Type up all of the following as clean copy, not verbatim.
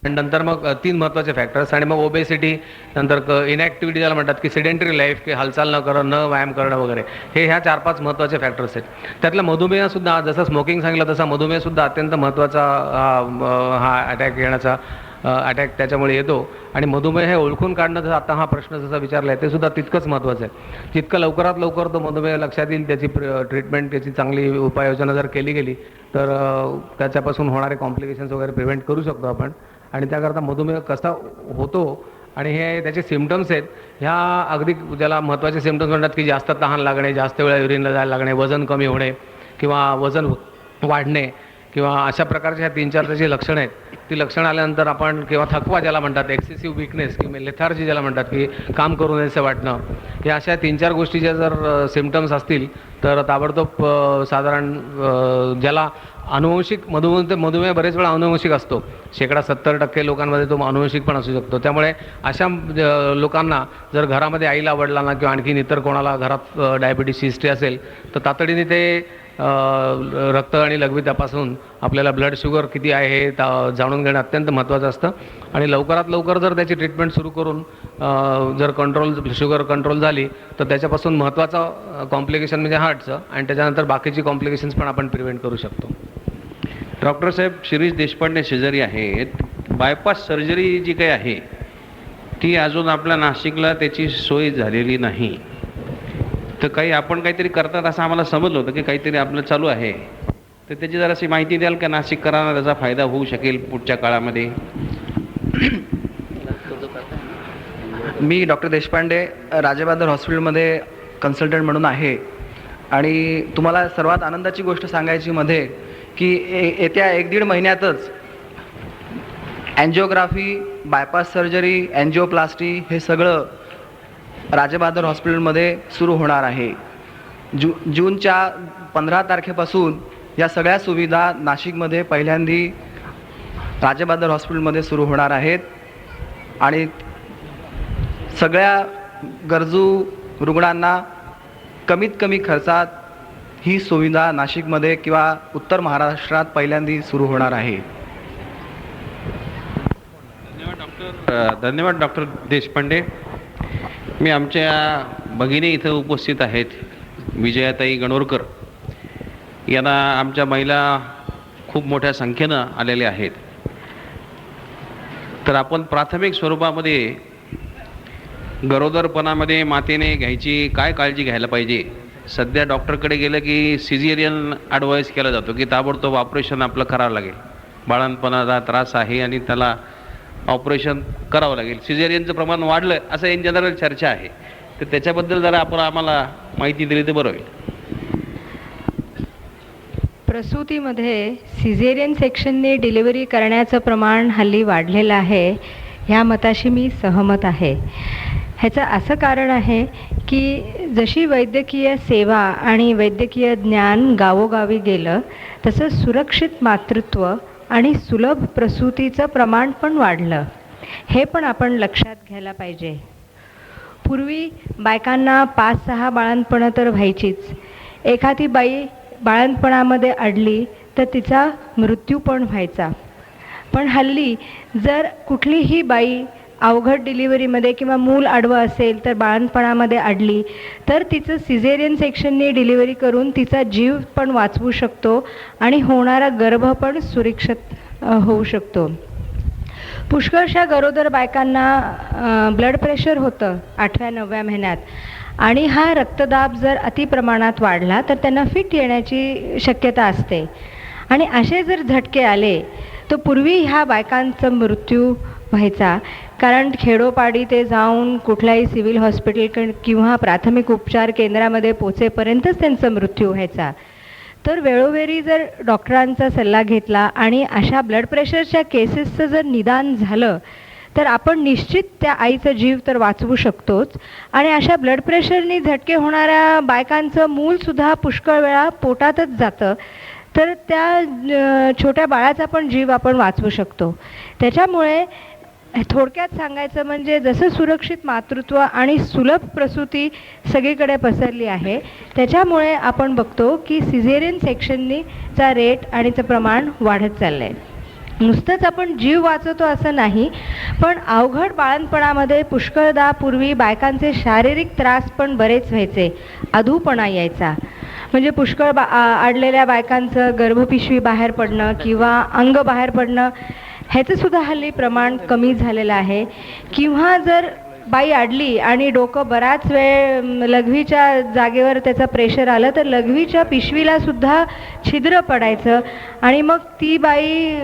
आणि नंतर मग 3 महत्त्वाचे फॅक्टर्स आणि मग ओबेसिटी, नंतर इनॅक्टिव्हिटी ज्याला म्हणतात की सेडेंटरी लाईफ, की हालचाल न करणं, न व्यायाम करणं वगैरे, हे ह्या 4-5 महत्त्वाचे फॅक्टर्स आहेत. त्यातला मधुमेहसुद्धा, जसं स्मोकिंग सांगितलं तसा मधुमेहसुद्धा अत्यंत महत्त्वाचा हा अटॅक येण्याचा अटॅक त्याच्यामुळे येतो. आणि मधुमेह हे ओळखून काढणं, जसं आता हा प्रश्न जसा विचारला आहे, ते सुद्धा तितकंच महत्त्वाचं आहे. जितकं लवकरात लवकर तो मधुमेह लक्षात येईल, त्याची ट्रीटमेंट, त्याची चांगली उपाययोजना जर केली गेली तर त्याच्यापासून होणारे कॉम्प्लिकेशन्स वगैरे प्रिव्हेंट करू शकतो आपण. आणि त्याकरता मधुमेह कसा होतो आणि हे त्याचे सिम्पटम्स आहेत, ह्या अगदी ज्याला महत्त्वाचे सिम्पटम्स म्हणतात की जास्त तहान लागणे, जास्त वेळा युरिनला जायला लागणे, वजन कमी होणे किंवा वजन वाढणे किंवा अशा प्रकारच्या ह्या 3-4 त्याची लक्षणं आहेत. ती लक्षणं आल्यानंतर आपण, किंवा थकवा ज्याला म्हणतात, एक्सेसिव्ह वीकनेस किंवा लेथार्जी ज्याला म्हणतात, की काम करू नयेसं वाटणं, या अशा 3-4 गोष्टीच्या जर सिम्पटम्स असतील तर ताबडतोब साधारण ज्याला अनुवंशिक मधुमेह बरेच वेळा अनुवंशिक असतो, 70% लोकांमध्ये तो अनुवंशिक पण असू शकतो. त्यामुळे अशा लोकांना जर घरामध्ये आईला, वडिलांना किंवा आणखीन इतर कोणाला घरात डायबिटीसची हिस्ट्री असेल तर तातडीने ते रक्त आणि लघवी तपासून आपल्याला ब्लड शुगर किती आहे हे जाणून घेणं अत्यंत महत्त्वाचं असतं. आणि लवकरात लवकर जर त्याची ट्रीटमेंट सुरू करून जर शुगर कंट्रोल झाली तर त्याच्यापासून महत्त्वाचं कॉम्प्लिकेशन म्हणजे हार्टचं, आणि त्याच्यानंतर बाकीची कॉम्प्लिकेशन्स पण आपण प्रिव्हेंट करू शकतो. डॉक्टर साहेब, शिरीष देशपांडे शेजारी आहेत. बायपास सर्जरी जी काही आहे ती अजून आपल्या नाशिकला त्याची सोय झालेली नाही. तर आपण काहीतरी करतात असं आम्हाला समजलं होतं की काहीतरी आपलं चालू आहे. तर त्याची जराशी माहिती द्याल का? नाशिककरांना त्याचा फायदा होऊ शकेल पुढच्या काळामध्ये. मी डॉक्टर देशपांडे राजेबहादूर हॉस्पिटलमध्ये कन्सल्टंट म्हणून आहे. आणि तुम्हाला सर्वात आनंदाची गोष्ट सांगायची मध्ये की येत्या 1-1.5 महिन्यातच अँजिओग्राफी, बायपास सर्जरी, अँजिओप्लास्टी हे सगळं राजेबहादूर हॉस्पिटलमध्ये सुरू होणार आहे. जूनच्या 15 तारखेपासून या सगळ्या सुविधा नाशिकमध्ये पहिल्यांदी राजेबहादूर हॉस्पिटलमध्ये सुरू होणार आहेत. आणि सगळ्या गरजू रुग्णांना कमीत कमी खर्चात ही सुविधा नाशिकमध्ये किंवा उत्तर महाराष्ट्रात पहिल्यांदी सुरू होणार आहे. धन्यवाद डॉक्टर देशपांडे. मी आमच्या भगिनी इथं उपस्थित आहेत, विजयाताई गणोरकर. यांना आमच्या महिला खूप मोठ्या संख्येनं आलेल्या आहेत. तर आपण प्राथमिक स्वरूपामध्ये गरोदरपणामध्ये मातेने घ्यायची काय काळजी घ्यायला पाहिजे. सध्या डॉक्टरकडे गेलं की सिझेरियन ॲडवाईस केला जातो की ताबडतोब ऑपरेशन आपलं करावं लागेल, बाळंतपणाचा त्रास आहे आणि त्याला ऑपरेशन करावं लागेल, सिझेरियनचं प्रमाण वाढलं असं इन जनरल चर्चा आहे. तर त्याच्याबद्दल जरा आपण आम्हाला माहिती दिली तर बरं होईल. प्रसूतीमध्ये सिझेरियन सेक्शनने डिलिव्हरी करण्याचं प्रमाण हल्ली वाढलेलं आहे, ह्या मताशी मी सहमत आहे. ह्याचं असं कारण आहे की जशी वैद्यकीय सेवा आणि वैद्यकीय ज्ञान गावोगावी गेलं तसं सुरक्षित मातृत्व आणि सुलभ प्रसूतीचं प्रमाण पण वाढलं. हे पण आपण लक्षात घ्यायला पाहिजे. पूर्वी बायकांना 5-6 बाळंतपणं तर व्हायचीच. एखादी बाई बाळंतपणामध्ये अडली तर तिचा मृत्यू पण व्हायचा. पण हल्ली जर कुठलीही बाई अवघड डिलिव्हरीमध्ये किंवा मूल आडवं असेल तर बाळंतपणामध्ये अडली तर तिचं सिझेरियन सेक्शनने डिलिव्हरी करून तिचा जीव पण वाचवू शकतो आणि होणारा गर्भ पण सुरक्षित होऊ शकतो. पुष्कळशा गरोदर बायकांना ब्लड प्रेशर होतं 8व्या-9व्या महिन्यात, आणि हा रक्तदाब जर अतिप्रमाणात वाढला तर त्यांना फिट येण्याची शक्यता असते. आणि असे जर झटके आले तर पूर्वी ह्या बायकांचा मृत्यू व्हायचा, कारण खेडोपाडी ते जाऊन कुठल्याही सिव्हिल हॉस्पिटल किंवा प्राथमिक उपचार केंद्रामध्ये पोचेपर्यंतच त्यांचा मृत्यू व्हायचा. तर वेळोवेळी जर डॉक्टरांचा सल्ला घेतला आणि अशा ब्लड प्रेशरच्या केसेसचं जर निदान झालं तर आपण निश्चित त्या आईचा जीव तर वाचवू शकतोच. आणि अशा ब्लड प्रेशरनी झटके होणाऱ्या बायकांचं मूलसुद्धा पुष्कळ वेळा पोटातच जातं, तर त्या छोट्या बाळाचा पण जीव आपण वाचवू शकतो. त्याच्यामुळे थोडक्यात सांगायचं म्हणजे जसं सुरक्षित मातृत्व आणि सुलभ प्रसूती सगळीकडे पसरली आहे, त्याच्यामुळे आपण बघतो की सिझेरियन सेक्शननी चा रेट आणि चं प्रमाण वाढत चाललं आहे. नुसतंच आपण जीव वाचवतो असं नाही, पण अवघड बाळंतपणामध्ये पुष्कळदा पूर्वी बायकांचे शारीरिक त्रास पण बरेच व्हायचे. अधूपणा यायचा, म्हणजे पुष्कळ आडलेल्या बायकांचं गर्भपिशवी बाहेर पडणं किंवा अंग बाहेर पडणं ह्याचं सुद्धा हल्ली प्रमाण कमी झालेलं आहे. किंवा जर बाई अडली आणि डोकं बराच वेळ लघवीच्या जागेवर त्याचं प्रेशर आलं तर लघवीच्या पिशवीला सुद्धा छिद्र पडायचं आणि मग ती बाई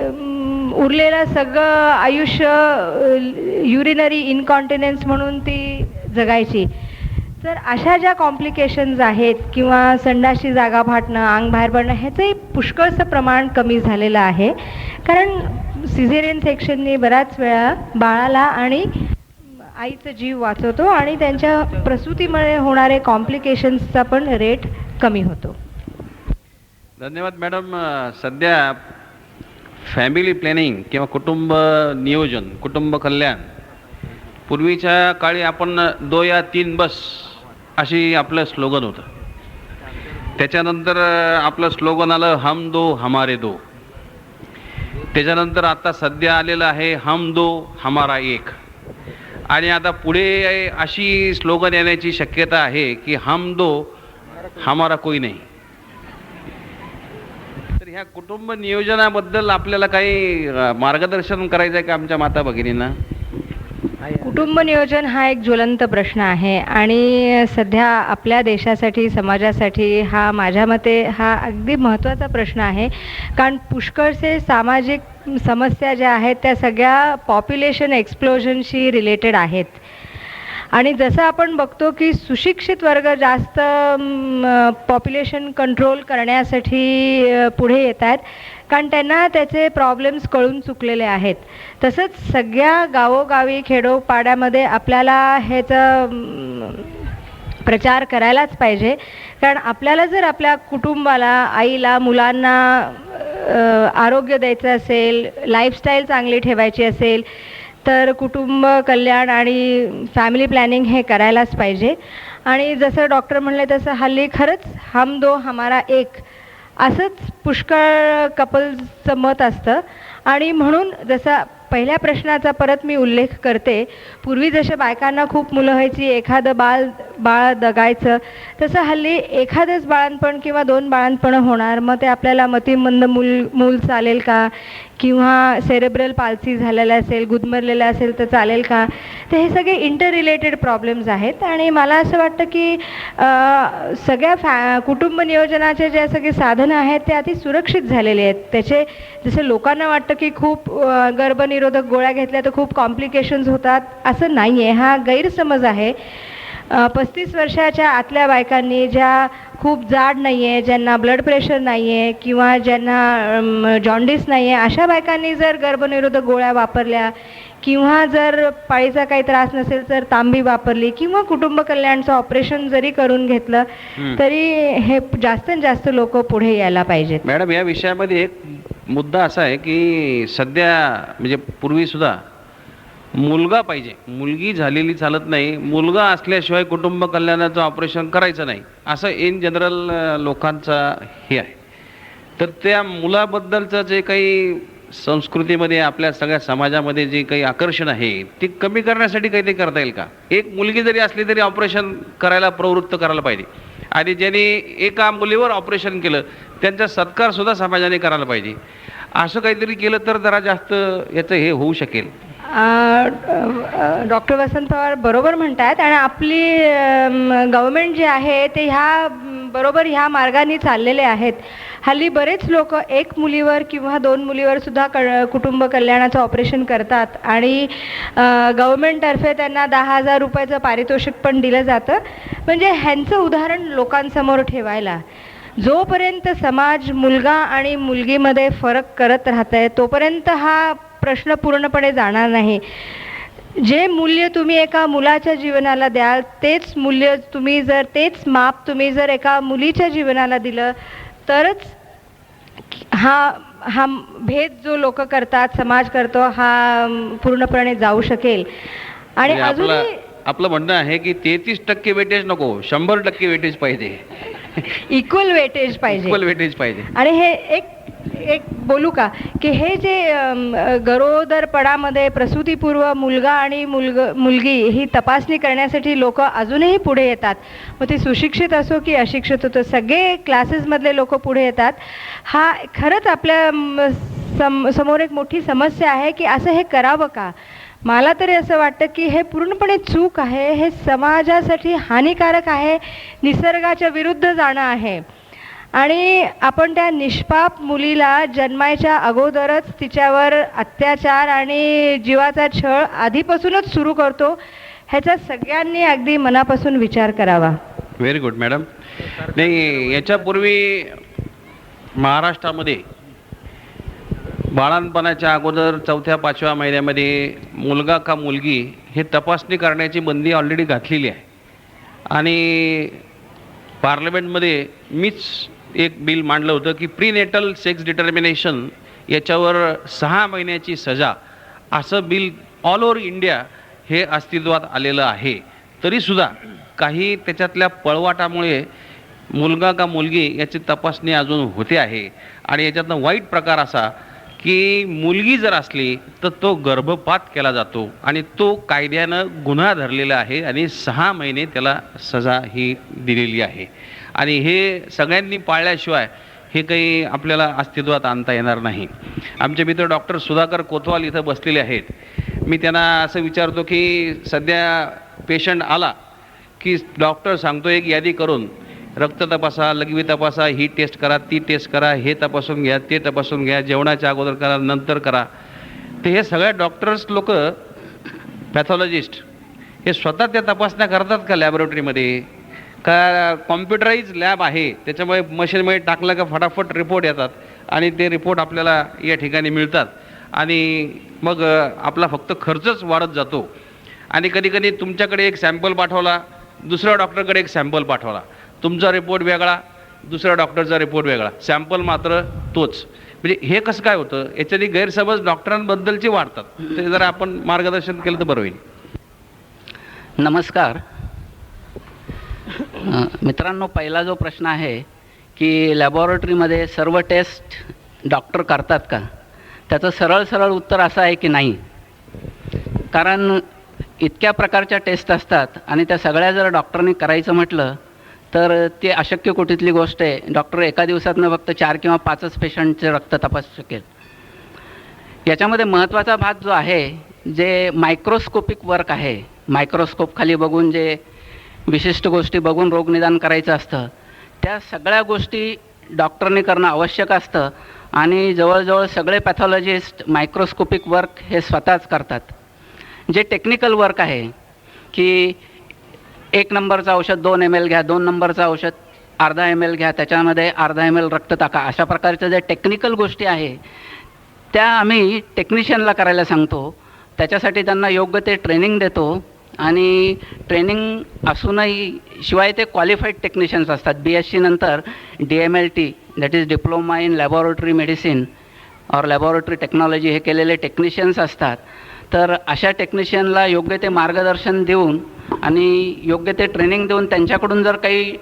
उरलेलं सगळं आयुष्य युरिनरी इनकॉन्टिनेन्स म्हणून ती जगायची. तर अशा ज्या कॉम्प्लिकेशन्स आहेत किंवा संडाशी जागा फाटणं, अंग बाहेर पडणं ह्याचंही पुष्कळसं प्रमाण कमी झालेलं आहे. कारण सिझेरियन सेक्शनने बऱ्याच वेळा बाळाला आणि आईचा जीव वाचवतो आणि त्यांच्या प्रसूतीमुळे होणारे कॉम्प्लिकेशन्सचा पण रेट कमी होतो. धन्यवाद मॅडम. सध्या फॅमिली प्लॅनिंग किंवा कुटुंब नियोजन, कुटुंब कल्याण, पूर्वीच्या काळी आपण 2 या 3 बस अशी आपलं स्लोगन होतं. त्याच्यानंतर आपलं स्लोगन आलं हम दो हमारे दो. त्याच्यानंतर आता सध्या आलेलं आहे हम दो हमारा एक. आणि आता पुढे अशी स्लोगन येण्याची शक्यता आहे की हम दो हमारा कोई नाही. तर ह्या कुटुंब नियोजनाबद्दल आपल्याला काही मार्गदर्शन करायचं आहे का आमच्या माता भगिनींना? कुटुंब नियोजन हा एक ज्वलंत प्रश्न आहे आणि सध्या आपल्या देशासाठी, समाजासाठी हा माझ्या मते हा अगदी महत्त्वाचा प्रश्न आहे. कारण पुष्कळसे सामाजिक समस्या ज्या आहेत त्या सगळ्या पॉप्युलेशन एक्सप्लोजनशी रिलेटेड आहेत. आणि जसं आपण बघतो की सुशिक्षित वर्ग जास्त पॉप्युलेशन कंट्रोल करण्यासाठी पुढे येत आहेत, कारण त्यांना त्याचे प्रॉब्लेम्स कळून चुकलेले आहेत. तसंच सगळ्या गावोगावी खेडोपाड्यामध्ये आपल्याला ह्याचा प्रचार करायलाच पाहिजे. कारण आपल्याला जर आपल्या कुटुंबाला, आईला, मुलांना आरोग्य द्यायचं असेल, लाईफस्टाईल चांगली ठेवायची असेल तर कुटुंब कल्याण आणि फॅमिली प्लॅनिंग हे करायलाच पाहिजे. आणि जसं डॉक्टर म्हणले तसं हल्ली खरंच हम दो हमारा एक असंच पुष्कळ कपल्सचं मत असतं. आणि म्हणून जसं पहिल्या प्रश्नाचा परत मी उल्लेख करते, पूर्वी जसे बायकांना खूप मुलं व्हायची, एखादं बाळ दगायचं, तसं हल्ली एखादंच बाळंतपण किंवा 2 बाळंतपणं होणार. मग ते आपल्याला मतिमंद मूल चालेल का, किंवा सेरेब्रल पाल्सी झालेलं असेल, गुदमरलेलं असेल तर चालेल का. तर हे सगळे इंटर रिलेटेड प्रॉब्लेम्स आहेत. आणि मला असं वाटतं की सगळ्या कुटुंब नियोजनाचे जे सगळे साधनं आहेत ते अति सुरक्षित झालेले आहेत. त्याचे जसं लोकांना वाटतं की खूप गर्भनिरोधक गोळ्या घेतल्या तर खूप कॉम्प्लिकेशन्स होतात, असं नाही आहे. हा गैरसमज आहे. 35 वर्षाच्या आतल्या बायकांनी ज्या खूप जाड नाही आहे, ज्यांना ब्लड प्रेशर नाही आहे किंवा ज्यांना जॉन्डिस नाही आहे, अशा बायकांनी जर गर्भनिरोधक गोळ्या वापरल्या किंवा जर पाळीचा काही त्रास नसेल तर तांबी वापरली किंवा कुटुंब कल्याणचं ऑपरेशन जरी करून घेतलं तरी हे जास्तीत जास्त लोक पुढे यायला पाहिजेत. मॅडम, या विषयामध्ये एक मुद्दा असा आहे की सध्या म्हणजे पूर्वीसुद्धा मुलगा पाहिजे, मुलगी झालेली चालत नाही, मुलगा असल्याशिवाय कुटुंब कल्याणाचं ऑपरेशन करायचं नाही, असं इन जनरल लोकांचा हे आहे. तर त्या मुलाबद्दलचं जे काही संस्कृतीमध्ये, आपल्या सगळ्या समाजामध्ये जे काही आकर्षण आहे ते कमी करण्यासाठी काहीतरी करता येईल का? एक मुलगी जरी असली तरी ऑपरेशन करायला प्रवृत्त करायला पाहिजे. आणि ज्यांनी एका मुलीवर ऑपरेशन केलं त्यांचा सत्कारसुद्धा समाजाने करायला पाहिजे. असं काहीतरी केलं तर जरा जास्त याचं हे होऊ शकेल. डॉक्टर वसंत पवार बरोबर म्हणतात आणि आपली गव्हर्मेंट जे आहे ते बरोबर ह्या मार्गाने चाललेले आहेत. हल्ली बरेच लोक 1 मुलीवर किंवा 2 मुलीवर सुद्धा कुटुंब कल्याणाचं ऑपरेशन करतात आणि गव्हर्मेंटतर्फे त्यांना 10,000 रुपयाचं पारितोषिक पण दिलं जातं. म्हणजे ह्यांचं उदाहरण लोकांसमोर ठेवायला, जोपर्यंत समाज मुलगा आणि मुलगीमध्ये फरक करत राहत आहे तोपर्यंत हा प्रश्न पूर्णपणे जाणार नाही. जे मूल्य तुम्ही एका मुलाच्या जीवनाला द्याल तेच मूल्य तुम्ही जर, तेच माप तुम्ही जर एका मुलीच्या जीवनाला दिलं तरच हा भेद जो लोक करतात, समाज करतो, हा पूर्णपणे जाऊ शकेल. आणि अजूनही आपलं म्हणणं आहे की 33% वेटेज नको, 100% वेटेज पाहिजे. इक्वल वेटेज पाहिजे. इक्वल वेटेज पाहिजे. आणि हे एक बोलू का की हे जे गरोदरपणामध्ये प्रसूतीपूर्व मुलगा आणि मुलगी ही तपासणी करण्यासाठी लोक अजूनही पुढे येतात. मग ते सुशिक्षित असो की अशिक्षित होतो, सगळे क्लासेसमधले लोक पुढे येतात. हा खरंच आपल्या समोर एक मोठी समस्या आहे की असं हे करावं का. मला तरी असं वाटतं की हे पूर्णपणे चूक आहे, हे समाजासाठी हानिकारक आहे, निसर्गाच्या विरुद्ध जाणं आहे. आणि आपण त्या निष्पाप मुलीला जन्मायच्या अगोदरच तिच्यावर अत्याचार आणि जीवाचा छळ आधीपासूनच सुरू करतो. ह्याचा सगळ्यांनी अगदी मनापासून विचार करावा. Very good madam. नाही, याच्यापूर्वी महाराष्ट्रामध्ये बाळंतपणाच्या अगोदर 4-5व्या महिन्यामध्ये मुलगा का मुलगी हे तपासणी करण्याची बंदी ऑलरेडी घातलेली आहे. आणि पार्लमेंटमध्ये मीच एक बिल मांडलं होतं की प्रीनेटल सेक्स डिटर्मिनेशन याच्यावर 6 महिन्याची सजा, असं बिल ऑल ओव्हर इंडिया हे अस्तित्वात आलेलं आहे. तरीसुद्धा काही त्याच्यातल्या पळवाटामुळे मुलगा का मुलगी याची तपासणी अजून होते आहे. आणि याच्यातनं वाईट प्रकार असा की मुलगी जर असली तर तो गर्भपात केला जातो आणि तो कायद्यानं गुन्हा धरलेला आहे आणि 6 महिने त्याला सजा ही दिलेली आहे. आणि हे सगळ्यांनी पाळल्याशिवाय हे काही आपल्याला अस्तित्वात आणता येणार नाही. आमचे मित्र डॉक्टर सुधाकर कोतवाल इथं बसलेले आहेत. मी त्यांना असं विचारतो की सध्या पेशंट आला की डॉक्टर सांगतो एक यादी करून, रक्त तपासा, लघवी तपासा, ही टेस्ट करा, ती टेस्ट करा, हे तपासून घ्या, ते तपासून घ्या, जेवणाच्या अगोदर करा, नंतर करा. तर हे सगळ्या डॉक्टर्स लोक, पॅथॉलॉजिस्ट हे स्वतः त्या तपासण्या करतात का लॅबोरेटरीमध्ये, का कॉम्प्युटराईज लॅब आहे त्याच्यामुळे मशीनमध्ये टाकलं का फटाफट रिपोर्ट येतात आणि ते रिपोर्ट आपल्याला या ठिकाणी मिळतात. आणि मग आपला फक्त खर्चच वाढत जातो. आणि कधीकधी तुमच्याकडे एक सॅम्पल पाठवला, दुसऱ्या डॉक्टरकडे एक सॅम्पल पाठवला, तुमचा रिपोर्ट वेगळा, दुसऱ्या डॉक्टरचा रिपोर्ट वेगळा, सॅम्पल मात्र तोच. म्हणजे हे कसं काय होतं, याच्यानी गैरसमज डॉक्टरांबद्दलचे वाढतात. ते जरा आपण मार्गदर्शन केलं तर बरं होईल. नमस्कार मित्रांनो, पहिला जो प्रश्न आहे की लॅबॉरेटरीमध्ये सर्व टेस्ट डॉक्टर करतात का, त्याचं सरळ उत्तर असं आहे की नाही. कारण इतक्या प्रकारच्या टेस्ट असतात आणि त्या सगळ्या जर डॉक्टरने करायचं म्हटलं तर ते अशक्य कोटीतली गोष्ट आहे. डॉक्टर एका दिवसातनं फक्त 4 किंवा 5च पेशंटचे रक्त तपासू शकेल. याच्यामध्ये महत्त्वाचा भाग जो आहे, जे मायक्रोस्कोपिक वर्क आहे, मायक्रोस्कोप खाली बघून जे विशिष्ट गोष्टी बघून रोगनिदान करायचं असतं, त्या सगळ्या गोष्टी डॉक्टरने करणं आवश्यक असतं. आणि जवळजवळ सगळे पॅथॉलॉजिस्ट मायक्रोस्कोपिक वर्क हे स्वतःच करतात. जे टेक्निकल वर्क आहे की 1 नंबरचं औषध 2 ml घ्या, 2 नंबरचं औषध अर्धा ml घ्या, त्याच्यामध्ये अर्धा ml रक्त टाका, अशा प्रकारच्या ज्या टेक्निकल गोष्टी आहे त्या आम्ही टेक्निशियनला करायला सांगतो. त्याच्यासाठी त्यांना योग्य ते ट्रेनिंग देतो. आणि ट्रेनिंग असूनही शिवाय ते क्वालिफाईड टेक्निशियन्स असतात. BSc नंतर DMLT that is diploma in laboratory medicine और लॅबॉरेटरी टेक्नॉलॉजी हे केलेले टेक्निशियन्स असतात. तर अशा टेक्निशियनला योग्य ते मार्गदर्शन देऊन आणि योग्य ते ट्रेनिंग देऊन त्यांच्याकडून जर काही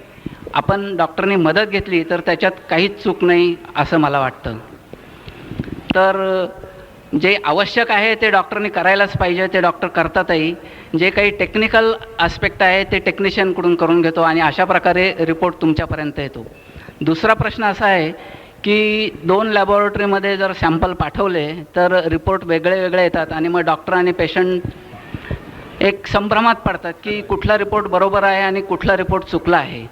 आपण डॉक्टरनी मदत घेतली तर त्याच्यात काहीच चूक नाही असं मला वाटतं. तर जे आवश्यक आहे ते डॉक्टरनी करायलाच पाहिजे, ते डॉक्टर करतातही. जे काही टेक्निकल आस्पेक्ट आहे ते टेक्निशियनकडून करून घेतो आणि अशा प्रकारे रिपोर्ट तुमच्यापर्यंत येतो. दुसरा प्रश्न असा आहे की 2 लॅबॉरेटरीमध्ये जर सॅम्पल पाठवले तर रिपोर्ट वेगळे येतात आणि मग डॉक्टर आणि पेशंट एक संभ्रमात पडतात की कुठला रिपोर्ट बरोबर आहे आणि कुठला रिपोर्ट चुकला आहे.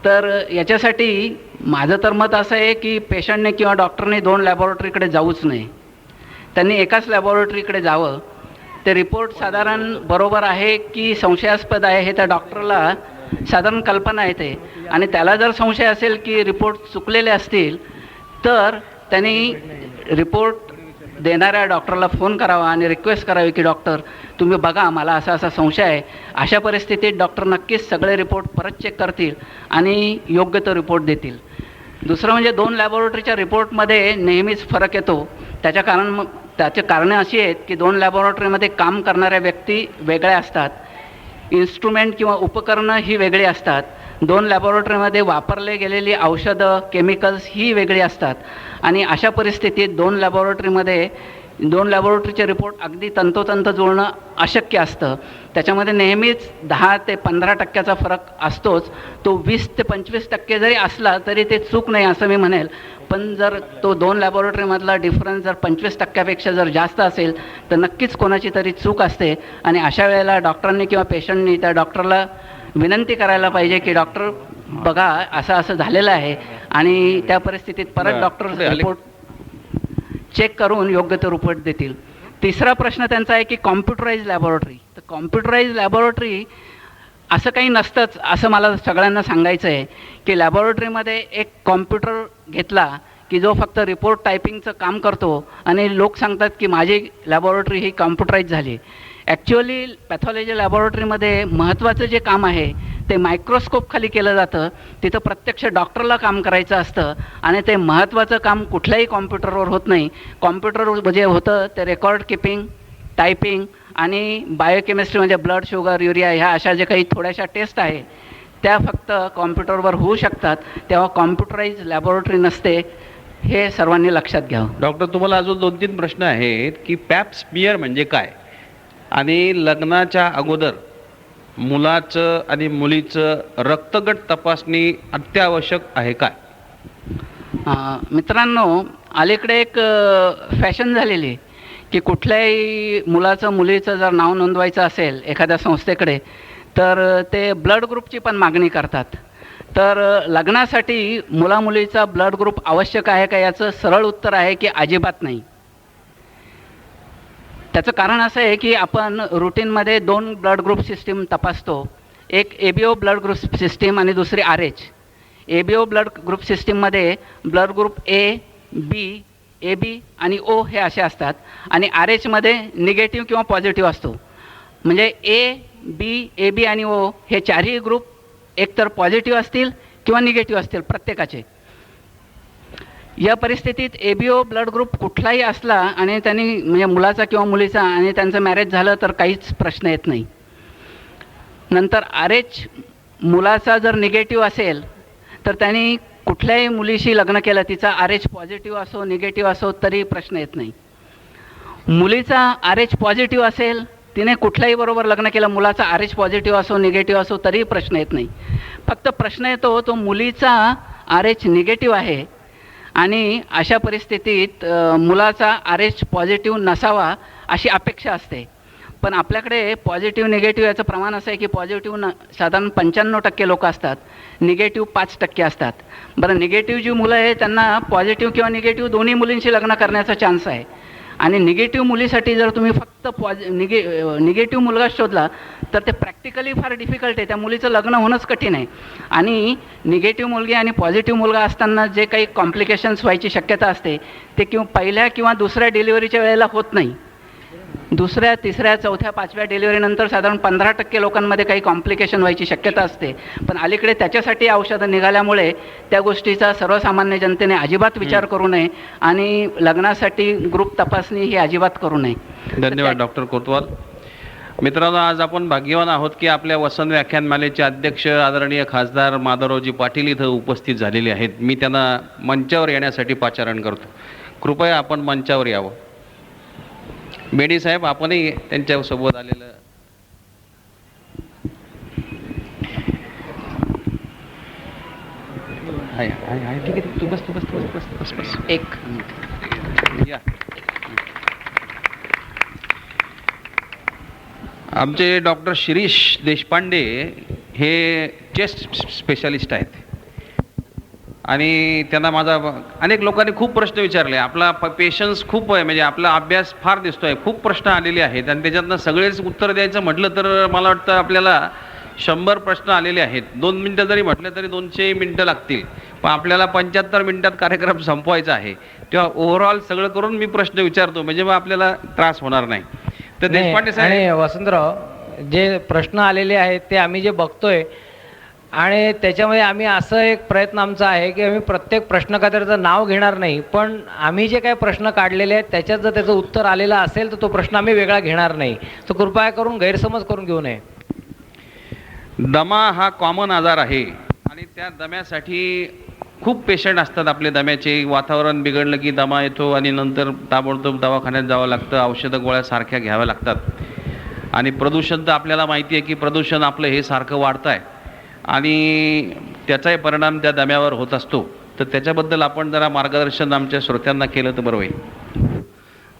तर याच्यासाठी माझं तर मत असं आहे की पेशंटने किंवा डॉक्टरने 2 लॅबॉरेटरीकडे जाऊच नाही. त्यांनी एकाच लॅबॉरेटरीकडे जावं. ते रिपोर्ट साधारण बरोबर आहे की संशयास्पद आहे हे त्या डॉक्टरला साधारण कल्पना येते. आणि त्याला जर संशय असेल की रिपोर्ट चुकलेले असतील तर त्यांनी रिपोर्ट देणाऱ्या डॉक्टरला फोन करावा आणि रिक्वेस्ट करावी की डॉक्टर तुम्ही बघा, मला असा संशय आहे. अशा परिस्थितीत डॉक्टर नक्कीच सगळे रिपोर्ट परत चेक करतील आणि योग्य तो रिपोर्ट देतील. दुसरं म्हणजे 2 लॅबॉरेटरीच्या रिपोर्टमध्ये नेहमीच फरक येतो. त्याचे कारणं अशी आहेत की 2 लॅबॉरेटरीमध्ये काम करणाऱ्या व्यक्ती वेगळ्या असतात, इन्स्ट्रुमेंट किंवा उपकरणं ही वेगळी असतात दोन लॅबोरेटरीमध्ये वापरले गेलेली औषधं केमिकल्स ही वेगळी असतात आणि अशा परिस्थितीत दोन लॅबोरेटरीचे रिपोर्ट अगदी तंतोतंत जुळणं अशक्य असतं. त्याच्यामध्ये नेहमीच 10 ते 15% फरक असतोच. तो 20 ते 25% जरी असला तरी ते चूक नाही असं मी म्हणेल. पण जर तो दोन लॅबोरेटरीमधला डिफरन्स जर 25% जर जास्त असेल तर नक्कीच कोणाची तरी चूक असते आणि अशा वेळेला डॉक्टरांनी किंवा पेशंटनी त्या डॉक्टरला विनंती करायला पाहिजे की डॉक्टर बघा असं झालेलं आहे आणि त्या परिस्थितीत परत डॉक्टर रिपोर्ट चेक करून योग्य ते रिपोर्ट देतील. तिसरा प्रश्न त्यांचा आहे की कॉम्प्युटराइज लॅबोरेटरी. तर कॉम्प्युटराइज लॅबोरेटरी असं काही नसतंच असं मला सगळ्यांना सांगायचं आहे की लॅबोरेटरीमध्ये एक कॉम्प्युटर घेतला की जो फक्त रिपोर्ट टायपिंगचं काम करतो आणि लोक सांगतात की माझी लॅबोरेटरी ही कॉम्प्युटराइज झाली. ॲक्च्युअली पॅथॉलॉजी लॅबोरेटरीमध्ये महत्त्वाचं जे काम आहे ते मायक्रोस्कोप खाली केलं जातं. तिथं प्रत्यक्ष डॉक्टरला काम करायचं असतं आणि ते महत्त्वाचं काम कुठल्याही कॉम्प्युटरवर होत नाही. कॉम्प्युटर जे होतं ते रेकॉर्ड किपिंग, टायपिंग आणि बायोकेमिस्ट्री म्हणजे ब्लड, शुगर, युरिया ह्या अशा जे काही थोड्याशा टेस्ट आहे त्या फक्त कॉम्प्युटरवर होऊ शकतात. तेव्हा कॉम्प्युटराइज लॅबोरेटरी नसते हे सर्वांनी लक्षात घ्यावं. डॉक्टर, तुम्हाला अजून 2-3 प्रश्न आहेत की पॅप स्मिअर म्हणजे काय आणि लग्नाच्या अगोदर मुलाचं आणि मुलीचं रक्तगट तपासणी अत्यावश्यक आहे काय? मित्रांनो, अलीकडे एक फॅशन झालेली आहे की कुठल्याही मुलाचं मुलीचं जर नाव नोंदवायचं असेल एखाद्या संस्थेकडे तर ते ब्लड ग्रुपची पण मागणी करतात. तर लग्नासाठी मुलामुलीचा ब्लड ग्रुप आवश्यक आहे का याचं सरळ उत्तर आहे की अजिबात नाही. त्याचं कारण असं आहे की आपण रुटीनमध्ये 2 ब्लड ग्रुप सिस्टीम तपासतो. एक ABO ब्लड ग्रुप सिस्टीम आणि दुसरी RH. ABO ब्लड ग्रुप सिस्टीममध्ये blood group A, B, AB आणि O हे असे असतात आणि RHमध्ये निगेटिव्ह किंवा पॉझिटिव्ह असतो. म्हणजे A, B, AB आणि O हे चारही ग्रुप एकतर पॉझिटिव्ह असतील किंवा निगेटिव्ह असतील प्रत्येकाचे. या परिस्थितीत ABO ब्लड ग्रुप कुठलाही असला आणि त्यांनी म्हणजे मुलाचा किंवा मुलीचा आणि त्यांचं मॅरेज झालं तर काहीच प्रश्न येत नाही. नंतर RH मुलाचा जर निगेटिव्ह असेल तर त्यांनी कुठल्याही मुलीशी लग्न केलं तिचा RH पॉझिटिव्ह असो निगेटिव्ह असो तरी प्रश्न येत नाही. मुलीचा RH पॉझिटिव्ह असेल तिने कुठल्याही बरोबर लग्न केलं मुलाचा RH पॉझिटिव्ह असो निगेटिव्ह असो तरी प्रश्न येत नाही. फक्त प्रश्न येतो तो मुलीचा RH निगेटिव्ह आहे आणि अशा परिस्थितीत मुलाचा RH पॉझिटिव्ह नसावा अशी अपेक्षा असते. पण आपल्याकडे पॉझिटिव्ह निगेटिव्ह याचं प्रमाण असं आहे की पॉझिटिव्ह साधारण 95% लोक असतात, निगेटिव्ह 5% असतात. बरं, निगेटिव्ह जी मुलं आहे त्यांना पॉझिटिव्ह किंवा निगेटिव्ह दोन्ही मुलींशी लग्न करण्याचा चान्स आहे आणि निगेटिव्ह मुलीसाठी जर तुम्ही फक्त निगेटिव्ह मुलगा शोधला तर ते प्रॅक्टिकली फार डिफिकल्ट आहे. त्या मुलीचं लग्न होणंच कठीण आहे आणि निगेटिव्ह मुलगी आणि पॉझिटिव्ह मुलगा असताना जे काही कॉम्प्लिकेशन्स व्हायची शक्यता असते ते पहिल्या किंवा दुसऱ्या डिलिव्हरीच्या वेळेला होत नाही. दुसऱ्या, तिसऱ्या, चौथ्या, 5व्या डिलिव्हरीनंतर साधारण 15% लोकांमध्ये काही कॉम्प्लिकेशन व्हायची शक्यता असते. पण अलीकडे त्याच्यासाठी औषधं निघाल्यामुळे त्या गोष्टीचा सर्वसामान्य जनतेने अजिबात विचार करू नये आणि लग्नासाठी ग्रुप तपासणी ही अजिबात करू नये. धन्यवाद डॉक्टर कोतवाल. मित्रांनो, आज आपण भाग्यवान आहोत की आपल्या वसंत व्याख्यानमालेचे अध्यक्ष आदरणीय खासदार माधवरावजी पाटील इथं उपस्थित झालेले आहेत. मी त्यांना मंचावर येण्यासाठी पाचारण करतो. कृपया आपण मंचावर यावं. बेडी साहेब, आपणही त्यांच्यासोबत आलेलं. ठीक आहे, तू बस. एक या. आमचे डॉक्टर शिरीष देशपांडे हे चेस्ट स्पेशालिस्ट आहेत आणि त्यांना माझा अनेक लोकांनी खूप प्रश्न विचारले. आपला पेशन्स खूप आहे, म्हणजे आपला अभ्यास फार दिसतोय. खूप प्रश्न आलेले आहेत आणि त्याच्यातनं सगळेच उत्तर द्यायचं म्हटलं तर मला वाटतं आपल्याला 100 प्रश्न आलेले आहेत. 2 मिनटं जरी म्हटलं तरी 200 मिनटं लागतील. पण आपल्याला 75 मिनिटात कार्यक्रम संपवायचा आहे. तेव्हा ओव्हरऑल सगळं करून मी प्रश्न विचारतो म्हणजे मग आपल्याला त्रास होणार नाही. तर देशपांडे साहेब. आणि वसंतराव, जे प्रश्न आलेले आहेत ते आम्ही जे बघतोय आणि त्याच्यामध्ये आम्ही असं एक प्रयत्न आमचा आहे की आम्ही प्रत्येक प्रश्नकर्त्याचं नाव घेणार नाही, पण आम्ही जे काही प्रश्न काढलेले आहेत त्याच्यात जर त्याचं उत्तर आलेलं असेल तर तो प्रश्न आम्ही वेगळा घेणार नाही. तर कृपया करून गैरसमज करून घेऊ नये. दमा हा कॉमन आजार आहे आणि त्या दम्यासाठी खूप पेशंट असतात आपले दम्याचे. वातावरण बिघडलं की दमा येतो आणि नंतर ताबडतोब दवाखान्यात जावं लागतं, औषधं गोळ्या सारख्या घ्याव्या लागतात. आणि प्रदूषण तर आपल्याला माहिती आहे की प्रदूषण आपलं हे सारखं वाढतं आहे आणि त्याचाही परिणाम त्या दम्यावर होत असतो. तर त्याच्याबद्दल आपण जरा मार्गदर्शन आमच्या श्रोत्यांना केलं तर बरं होईल.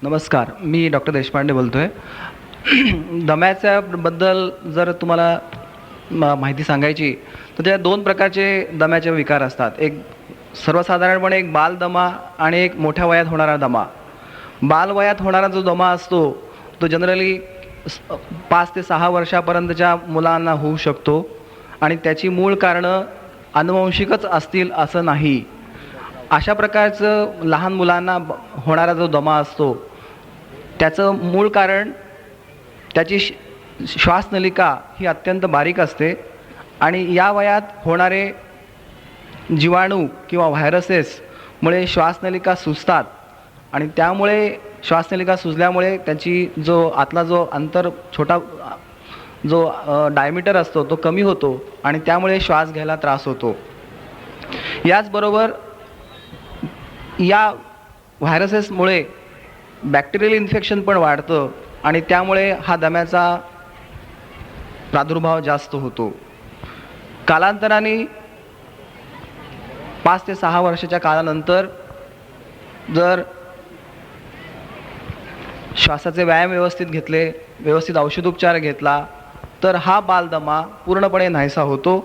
नमस्कार, मी डॉक्टर देशपांडे बोलतो आहे. दम्याच्याबद्दल जर तुम्हाला माहिती सांगायची तर त्या 2 प्रकारचे दम्याचे विकार असतात. एक सर्वसाधारणपणे एक बालदमा आणि एक मोठ्या वयात होणारा दमा. बालवयात होणारा जो दमा असतो तो जनरली 5 ते 6 वर्षापर्यंतच्या मुलांना होऊ शकतो आणि त्याची मूळ कारणं आनुवंशिकच असतील असं नाही. अशा प्रकारचं लहान मुलांना होणारा जो दमा असतो त्याचं मूळ कारण त्याची श्वासनलिका ही अत्यंत बारीक असते आणि या वयात होणारे जीवाणू किंवा व्हायरसेसमुळे श्वासनलिका सुजतात आणि त्यामुळे श्वासनलिका सुजल्यामुळे त्याची जो आतला जो छोटा जो डायमीटर असतो तो कमी होतो आणि त्यामुळे श्वास घ्यायला त्रास होतो. याचबरोबर या व्हायरसेसमुळे बॅक्टेरियल इन्फेक्शन पण वाढतं आणि त्यामुळे हा दम्याचा प्रादुर्भाव जास्त होतो. कालांतराने 5 ते 6 वर्षाच्या काळानंतर जर श्वासाचे व्यायाम व्यवस्थित घेतले, व्यवस्थित औषधोपचार घेतला तर हा बालदमा पूर्णपणे नाहीसा होतो.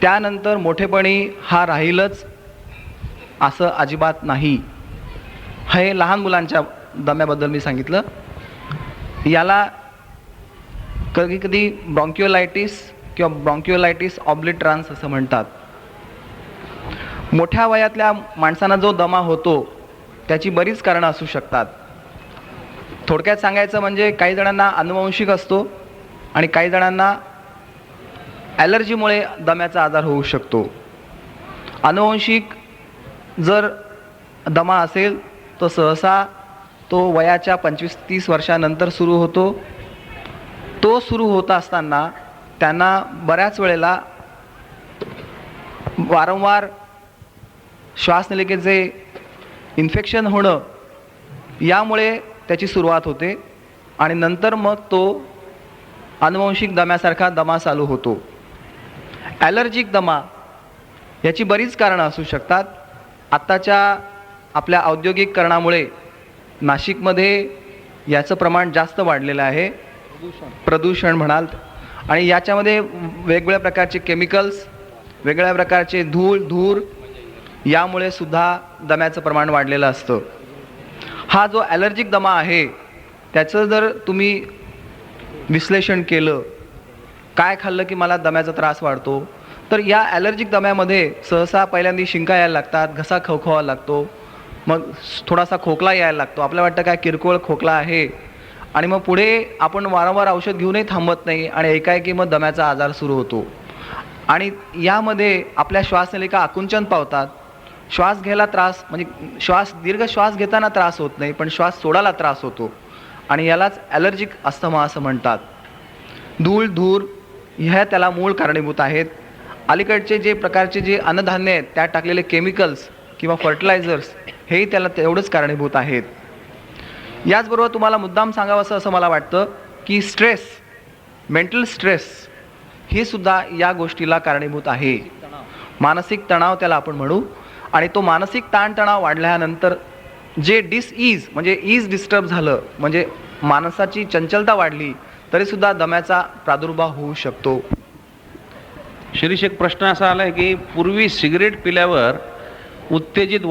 त्यानंतर मोठेपणी हा राहीलच असं अजिबात नाही. हे लहान मुलांच्या दम्याबद्दल मी सांगितलं. याला कधी कधी ब्रॉन्क्युलायटिस किंवा ब्रॉन्क्युलायटिस ऑब्लिटरान्स असं म्हणतात. मोठ्या वयातल्या माणसांना जो दमा होतो त्याची बरीच कारणं असू शकतात. थोडक्यात सांगायचं म्हणजे काही जणांना आनुवंशिक असतो आणि काही जणांना ॲलर्जीमुळे दम्याचा आजार होऊ शकतो. आनुवंशिक जर दमा असेल तर सहसा तो वयाच्या 25-30 वर्षानंतर सुरू होतो. तो सुरू होत असताना त्यांना बऱ्याच वेळेला वारंवार श्वासनलिकेचे इन्फेक्शन होणं यामुळे त्याची सुरुवात होते आणि नंतर मग तो आनुवंशिक दम्यासारखा दमा चालू होतो. ॲलर्जिक दमा याची बरीच कारणं असू शकतात. आत्ताच्या आपल्या औद्योगिकरणामुळे नाशिकमध्ये याचं प्रमाण जास्त वाढलेलं आहे. प्रदूषण म्हणाल आणि याच्यामध्ये वेगवेगळ्या प्रकारचे केमिकल्स, वेगवेगळ्या प्रकारचे धूर यामुळे सुद्धा दम्याचं प्रमाण वाढलेलं असतं. हा जो ॲलर्जिक दमा आहे त्याचं जर तुम्ही विश्लेषण केलं, काय खाल्लं की मला दम्याचा त्रास वाढतो, तर या ॲलर्जिक दम्यामध्ये सहसा पहिल्यांदा शिंका यायला लागतात, घसा खवखवायला लागतो, मग थोडासा खोकला यायला लागतो. आपल्याला वाटतं काय किरकोळ खोकला आहे आणि मग पुढे आपण वारंवार औषध घेऊनही थांबत नाही आणि एकाएकी मग दम्याचा आजार सुरू होतो. आणि यामध्ये आपल्या श्वासनलिका आकुंचन पावतात. श्वास घ्यायला त्रास म्हणजे दीर्घ श्वास घेताना त्रास होत नाही पण श्वास सोडायला त्रास होतो आणि यालाच ॲलर्जिक अस्थमा असं म्हणतात. धूर ह्या त्याला मूळ कारणीभूत आहेत. अलीकडचे जे प्रकारचे जे अन्नधान्य आहेत त्यात टाकलेले केमिकल्स किंवा फर्टिलायझर्स हेही त्याला तेवढंच कारणीभूत आहेत. याचबरोबर तुम्हाला मुद्दाम सांगावं असं मला वाटतं की मेंटल स्ट्रेस हे सुद्धा या गोष्टीला कारणीभूत आहे. मानसिक तणाव त्याला आपण म्हणू. आणि तो मानसिक ताणतणाव वाढल्यानंतर जे म्हणजे ईज डिस्टर्ब झालं, म्हणजे माणसाची चंचलता वाढली तरीसुद्धा दम्याचा प्रादुर्भाव होऊ शकतो. शिरीष, एक प्रश्न असा आला आहे की पूर्वी सिगरेट पिल्यावर उत्तेजित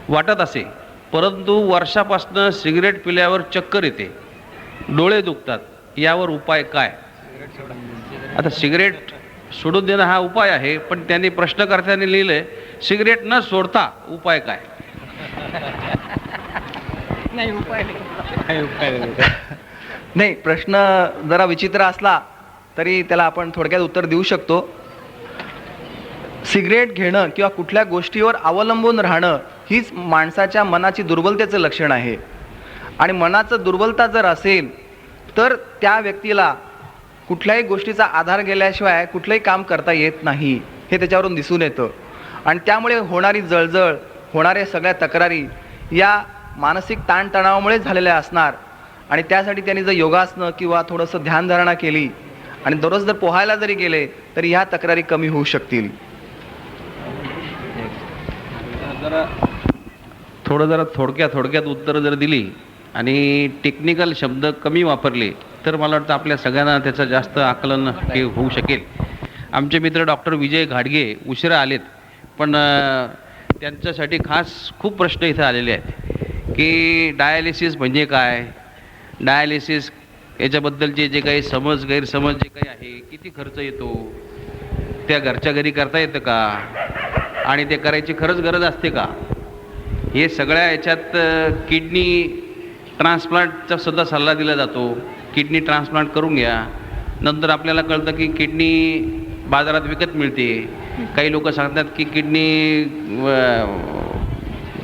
वाटत असे, परंतु वर्षापासून सिगरेट पिल्यावर चक्कर येते, डोळे दुखतात, यावर उपाय काय? आता सिगरेट सोडून देणं हा उपाय आहे, पण त्यांनी प्रश्नकर्त्यांनी लिहिलंय सिगरेट न सोडता उपाय काय? नाही, प्रश्न जरा विचित्र असला तरी त्याला आपण थोडक्यात उत्तर देऊ शकतो. सिगरेट घेणं किंवा कुठल्या गोष्टीवर अवलंबून राहणं हीच माणसाच्या मनाची दुर्बलतेचं लक्षण आहे. आणि मनाचं दुर्बलता जर असेल तर त्या व्यक्तीला कुठल्याही गोष्टीचा आधार गेल्याशिवाय कुठलंही काम करता येत नाही हे त्याच्यावरून दिसून येतं. आणि त्यामुळे होणारी जळजळ, होणाऱ्या सगळ्या तक्रारी या मानसिक ताणतणावामुळे झालेल्या असणार. आणि त्यासाठी त्यांनी जर योगासनं किंवा थोडंसं ध्यानधारणा केली आणि दररोज जर पोहायला जरी गेले तरी ह्या तक्रारी कमी होऊ शकतील. जरा थोडक्यात उत्तरं जर दिली आणि टेक्निकल शब्द कमी वापरले तर मला वाटतं आपल्या सगळ्यांना त्याचं जास्त आकलन हे होऊ शकेल. आमचे मित्र डॉक्टर विजय घाडगे उशिरा आलेत, पण त्यांच्यासाठी खास खूप प्रश्न इथं आलेले आहेत की डायलिसिस म्हणजे काय, डायलिसिस याच्याबद्दलचे जे काही गैरसमज जे काही आहे, किती खर्च येतो, त्या घरच्या घरी करता येतं का, आणि ते करायची खरंच गरज असते का, हे सगळ्या याच्यात किडनी ट्रान्सप्लांटचा सुद्धा सल्ला दिला जातो. किडनी ट्रान्सप्लांट करून घ्या. नंतर आपल्याला कळतं की किडनी बाजारात विकत मिळते. काही लोक सांगतात की किडनी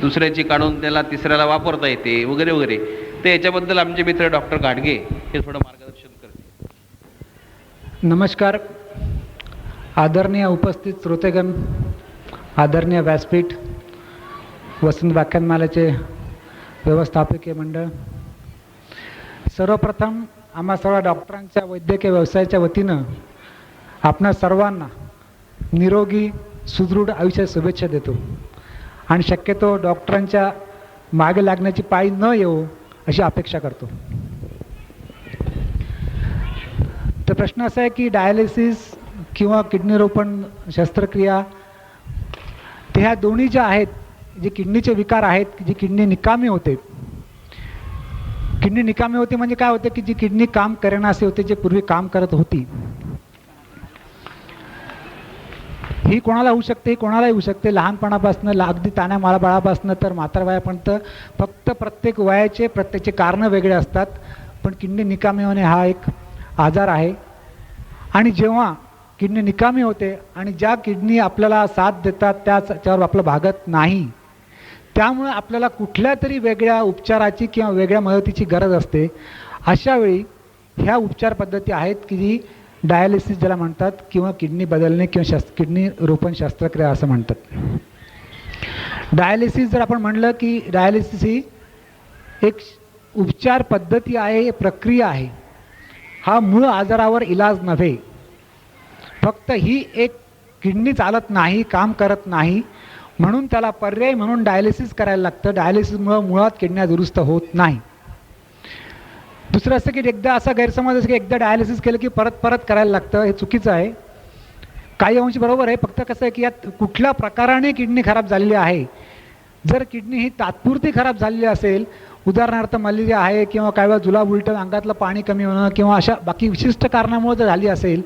दुसऱ्याची काढून त्याला तिसऱ्याला वापरता येते वगैरे वगैरे. तर याच्याबद्दल आमचे मित्र डॉक्टर घाडगे हे थोडं मार्गदर्शन करते. नमस्कार. आदरणीय उपस्थित श्रोतेगण, आदरणीय व्यासपीठ, वसंत व्याख्यानमालेचे व्यवस्थापकीय मंडळ, सर्वप्रथम आम्हा सर्व डॉक्टरांच्या वैद्यकीय व्यवसायाच्या वतीनं आपणा सर्वांना निरोगी सुदृढ आयुष्याच्या शुभेच्छा देतो आणि शक्यतो डॉक्टरांच्या मागे लागण्याची पाळी न येऊ अशी अपेक्षा करतो. तर प्रश्न असा आहे की डायलिसिस किंवा किडनी रोपण शस्त्रक्रिया, ते ह्या दोन्ही ज्या आहेत, जे किडनीचे विकार आहेत, जी किडनी निकामी होते. किडनी निकामी होते म्हणजे काय होते की जी किडनी काम करेनासे होते, जे पूर्वी काम करत होती, ही कोणाला होऊ शकते, ही कोणालाही होऊ शकते. लहानपणापासून अगदी ताण्या बाळापासून तर म्हातार वयापर्यंत फक्त प्रत्येक वयाचे प्रत्येकचे कारणं वेगळे असतात. पण किडनी निकामी होणे हा एक आजार आहे. आणि जेव्हा किडनी निकामी होते आणि ज्या किडनी आपल्याला साथ देतात त्याच्यावर आपलं भागत नाही, त्यामुळे आपल्याला कुठल्या तरी वेगळ्या उपचाराची किंवा वेगळ्या मदतीची गरज असते. अशावेळी ह्या उपचार पद्धती आहेत की जी डायलिसिस ज्याला म्हणतात किंवा किडनी बदलणे किंवा किडनी रोपण शस्त्रक्रिया असं म्हणतात. डायलिसिस जर आपण म्हणलं की डायलिसिस ही एक उपचार पद्धती आहे, एक प्रक्रिया आहे. हा मूळ आजारावर इलाज नव्हे. फक्त ही एक किडनी चालत नाही, काम करत नाही, म्हणून त्याला पर्याय म्हणून डायलिसिस करायला लागतं. डायलिसिसमुळं मुळात किडन्या दुरुस्त होत नाही. दुसरं असं की एकदा असा गैरसमज असं की एकदा डायलिसिस केलं की परत परत करायला लागतं, हे चुकीचं आहे. काही अंशी बरोबर आहे, फक्त कसं आहे की यात कुठल्या प्रकाराने किडनी खराब झालेली आहे. जर किडनी ही तात्पुरती खराब झालेली असेल, उदाहरणार्थ मलेरिया आहे किंवा काही वेळा जुलाब उलटं, अंगातलं पाणी कमी होणं किंवा अशा बाकी विशिष्ट कारणामुळे जर झाली असेल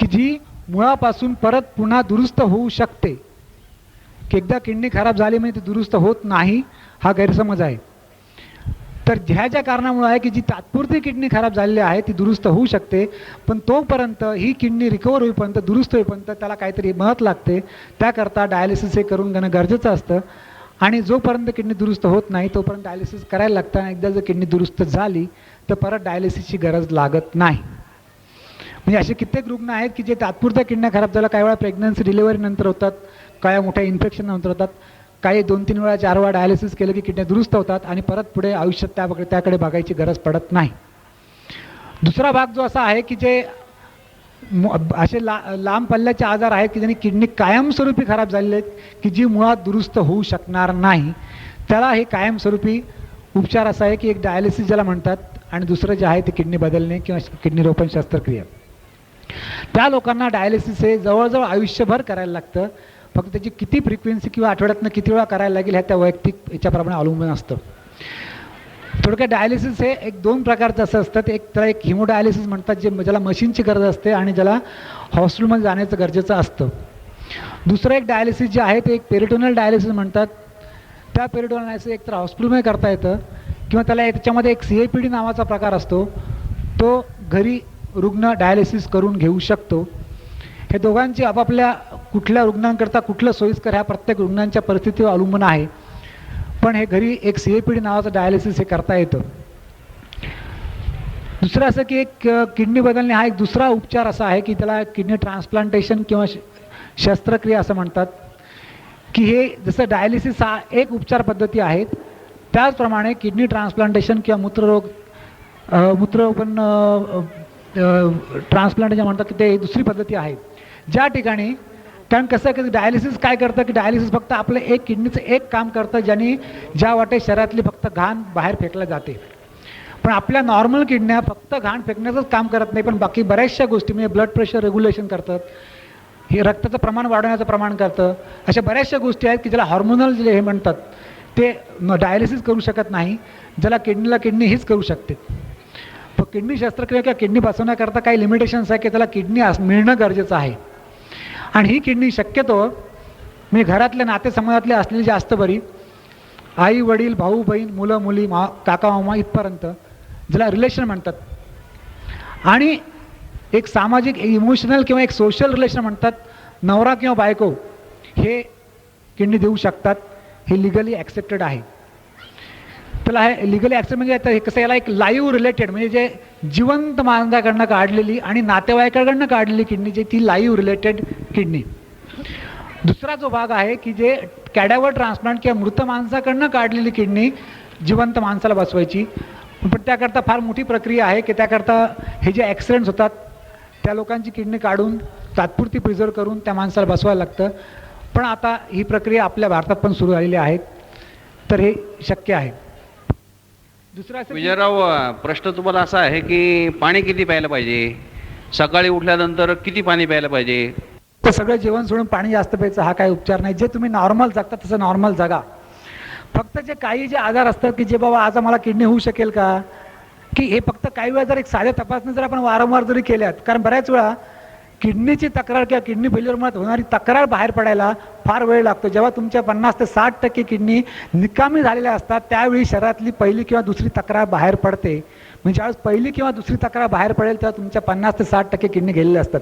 की जी मुळापासून परत पुन्हा दुरुस्त होऊ शकते, की एकदा किडनी खराब झाली म्हणजे ती दुरुस्त होत नाही, हा गैरसमज आहे. तर ज्या ज्या कारणामुळे आहे की जी तात्पुरती किडनी खराब झालेली आहे ती दुरुस्त होऊ शकते, पण तोपर्यंत ही किडनी रिकवर होईपर्यंत, दुरुस्त होईपर्यंत त्याला काहीतरी मदत लागते. त्याकरता डायलिसिस हे करून घेणं गरजेचं असतं. आणि जोपर्यंत किडनी दुरुस्त होत नाही तोपर्यंत डायलिसिस करायला लागतं. आणि एकदा जर किडनी दुरुस्त झाली तर परत डायलिसिसची गरज लागत नाही. म्हणजे असे कित्येक रुग्ण आहेत की जे तात्पुरत्या किडन्या खराब झाल्या, काही वेळा प्रेग्नन्सी डिलिव्हरी नंतर होतात, काही मोठ्या इन्फेक्शन नंतर होतात, काही 2-3 वेळा 4 वेळा डायलिसिस केलं की किडन्या दुरुस्त होतात आणि परत पुढे आयुष्यात त्याकडे बघायची गरज पडत नाही. दुसरा भाग जो असा आहे की जे असे लांब पल्ल्याचे आजार आहेत की ज्यांनी किडनी कायमस्वरूपी खराब झालेले आहेत की जी मुळात दुरुस्त होऊ शकणार नाही, त्याला हे कायमस्वरूपी उपचार असा आहे की एक डायलिसिस ज्याला म्हणतात आणि दुसरं जे आहे ते किडनी बदलणे किंवा किडनी रोपण शस्त्रक्रिया. त्या लोकांना डायलिसिस हे जवळजवळ आयुष्यभर करायला लागतं. फक्त त्याची किती फ्रिक्वेन्सी किंवा आठवड्यातनं किती वेळा करायला लागेल ह्या त्या वैयक्तिक याच्याप्रमाणे अवलंबून असतं. थोडक्यात डायलिसिस हे एक 2 प्रकारचं असं असतं. ते एक त्याला एक हिमोडायलिसिस म्हणतात, जे ज्याला मशीनची गरज असते आणि ज्याला हॉस्पिटलमध्ये जाण्याचं गरजेचं असतं. दुसरं एक डायलिसिस जे आहे ते एक पेरिटोनल डायलिसिस म्हणतात. त्या पेरिटोनल डायलिसिस एक तर हॉस्पिटलमध्ये करता येतं किंवा त्याच्यामध्ये एक CAPD नावाचा प्रकार असतो, तो घरी रुग्ण डायलिसिस करून घेऊ शकतो. हे दोघांची आपापल्या कुठल्या रुग्णांकरता कुठलं सोयीस्कर ह्या प्रत्येक रुग्णांच्या परिस्थितीवर अवलंबून आहे. पण हे घरी एक CAPD नावाचं डायलिसिस हे करता येतं. दुसरं असं की एक किडनी बदलणे हा एक दुसरा उपचार असा आहे की त्याला किडनी ट्रान्सप्लांटेशन किंवा शस्त्रक्रिया असं म्हणतात, की हे जसं डायलिसिस हा एक उपचार पद्धती आहेत, त्याचप्रमाणे किडनी ट्रान्सप्लांटेशन किंवा मूत्ररोपण ट्रान्सप्लांटेशन म्हणतात की ते दुसरी पद्धती आहे, ज्या ठिकाणी कारण कसं आहे की डायलिसिस काय करतं की डायलिसिस फक्त आपलं एक किडनीचं एक काम करतं, ज्याने ज्या वाटे शरीरातली फक्त घाण बाहेर फेकल्या जाते. पण आपल्या नॉर्मल किडन्या फक्त घाण फेकण्याचंच काम करत नाही, पण बाकी बऱ्याचशा गोष्टी म्हणजे ब्लड प्रेशर रेग्युलेशन करतात, हे रक्ताचं प्रमाण वाढवण्याचं प्रमाण करतं, अशा बऱ्याचशा गोष्टी आहेत की ज्याला हॉर्मोनल जे हे म्हणतात ते डायलिसिस करू शकत नाही, ज्याला किडनी हीच करू शकते. पण किडनी शस्त्रक्रिया किंवा किडनी बसवण्याकरता काही लिमिटेशन्स आहे की त्याला किडनी मिळणं गरजेचं आहे. आणि ही किडनी शक्यतो मी घरातल्या नातेसंबंधातले असलेली जास्त बरी, आई वडील भाऊ बहीण मुलं मुली काका मामा इथपर्यंत ज्याला रिलेशन म्हणतात, आणि एक सामाजिक इमोशनल किंवा एक सोशल रिलेशन म्हणतात, नवरा किंवा बायको हे किडनी देऊ शकतात, हे लिगली ॲक्सेप्टेड आहे. त्याला हे लिगली ॲक्सेप्ट म्हणजे आता हे कसं, याला एक लाईव्ह रिलेटेड म्हणजे जे जिवंत माणसाकडनं काढलेली आणि नातेवाईकाकडनं काढलेली किडनी जी ती लाईव्ह रिलेटेड किडनी. दुसरा जो भाग आहे की जे कॅडॅवर ट्रान्सप्लांट किंवा मृत माणसाकडनं काढलेली किडनी जिवंत माणसाला बसवायची, पण त्याकरता फार मोठी प्रक्रिया आहे की त्याकरता हे जे ॲक्सिडेंट्स होतात त्या लोकांची किडनी काढून तात्पुरती प्रिझर्व करून त्या माणसाला बसवायला लागतं. पण आता ही प्रक्रिया आपल्या भारतात पण सुरू झालेली आहे, तर हे शक्य आहे. दुसरा असं विजयराव, प्रश्न तुम्हाला असा आहे की पाणी किती प्यायला पाहिजे, सकाळी उठल्यानंतर किती पाणी प्यायला पाहिजे? तर सगळं जेवण सोडून पाणी जास्त प्यायचं हा काही उपचार नाही. जे तुम्ही नॉर्मल जगता तसं नॉर्मल जगा. फक्त जे काही जे आजार असतात की जे बाबा आज मला किडनी होऊ शकेल का, की हे फक्त काही वेळा जर एक साध्या तपासणी जर आपण वारंवार जरी केल्यात, कारण बऱ्याच वेळा किडनीची तक्रार किंवा किडनी फेल्युअरमुळे होणारी तक्रार बाहेर पडायला फार वेळ लागतो. जेव्हा तुमच्या 50 ते 60% किडनी निकामी झालेल्या असतात त्यावेळी शरीरातली पहिली किंवा दुसरी तक्रार बाहेर पडते. म्हणजे ज्यावेळेस पहिली किंवा दुसरी तक्रार बाहेर पडेल तेव्हा तुमच्या 50 ते 60% किडनी गेलेल्या असतात.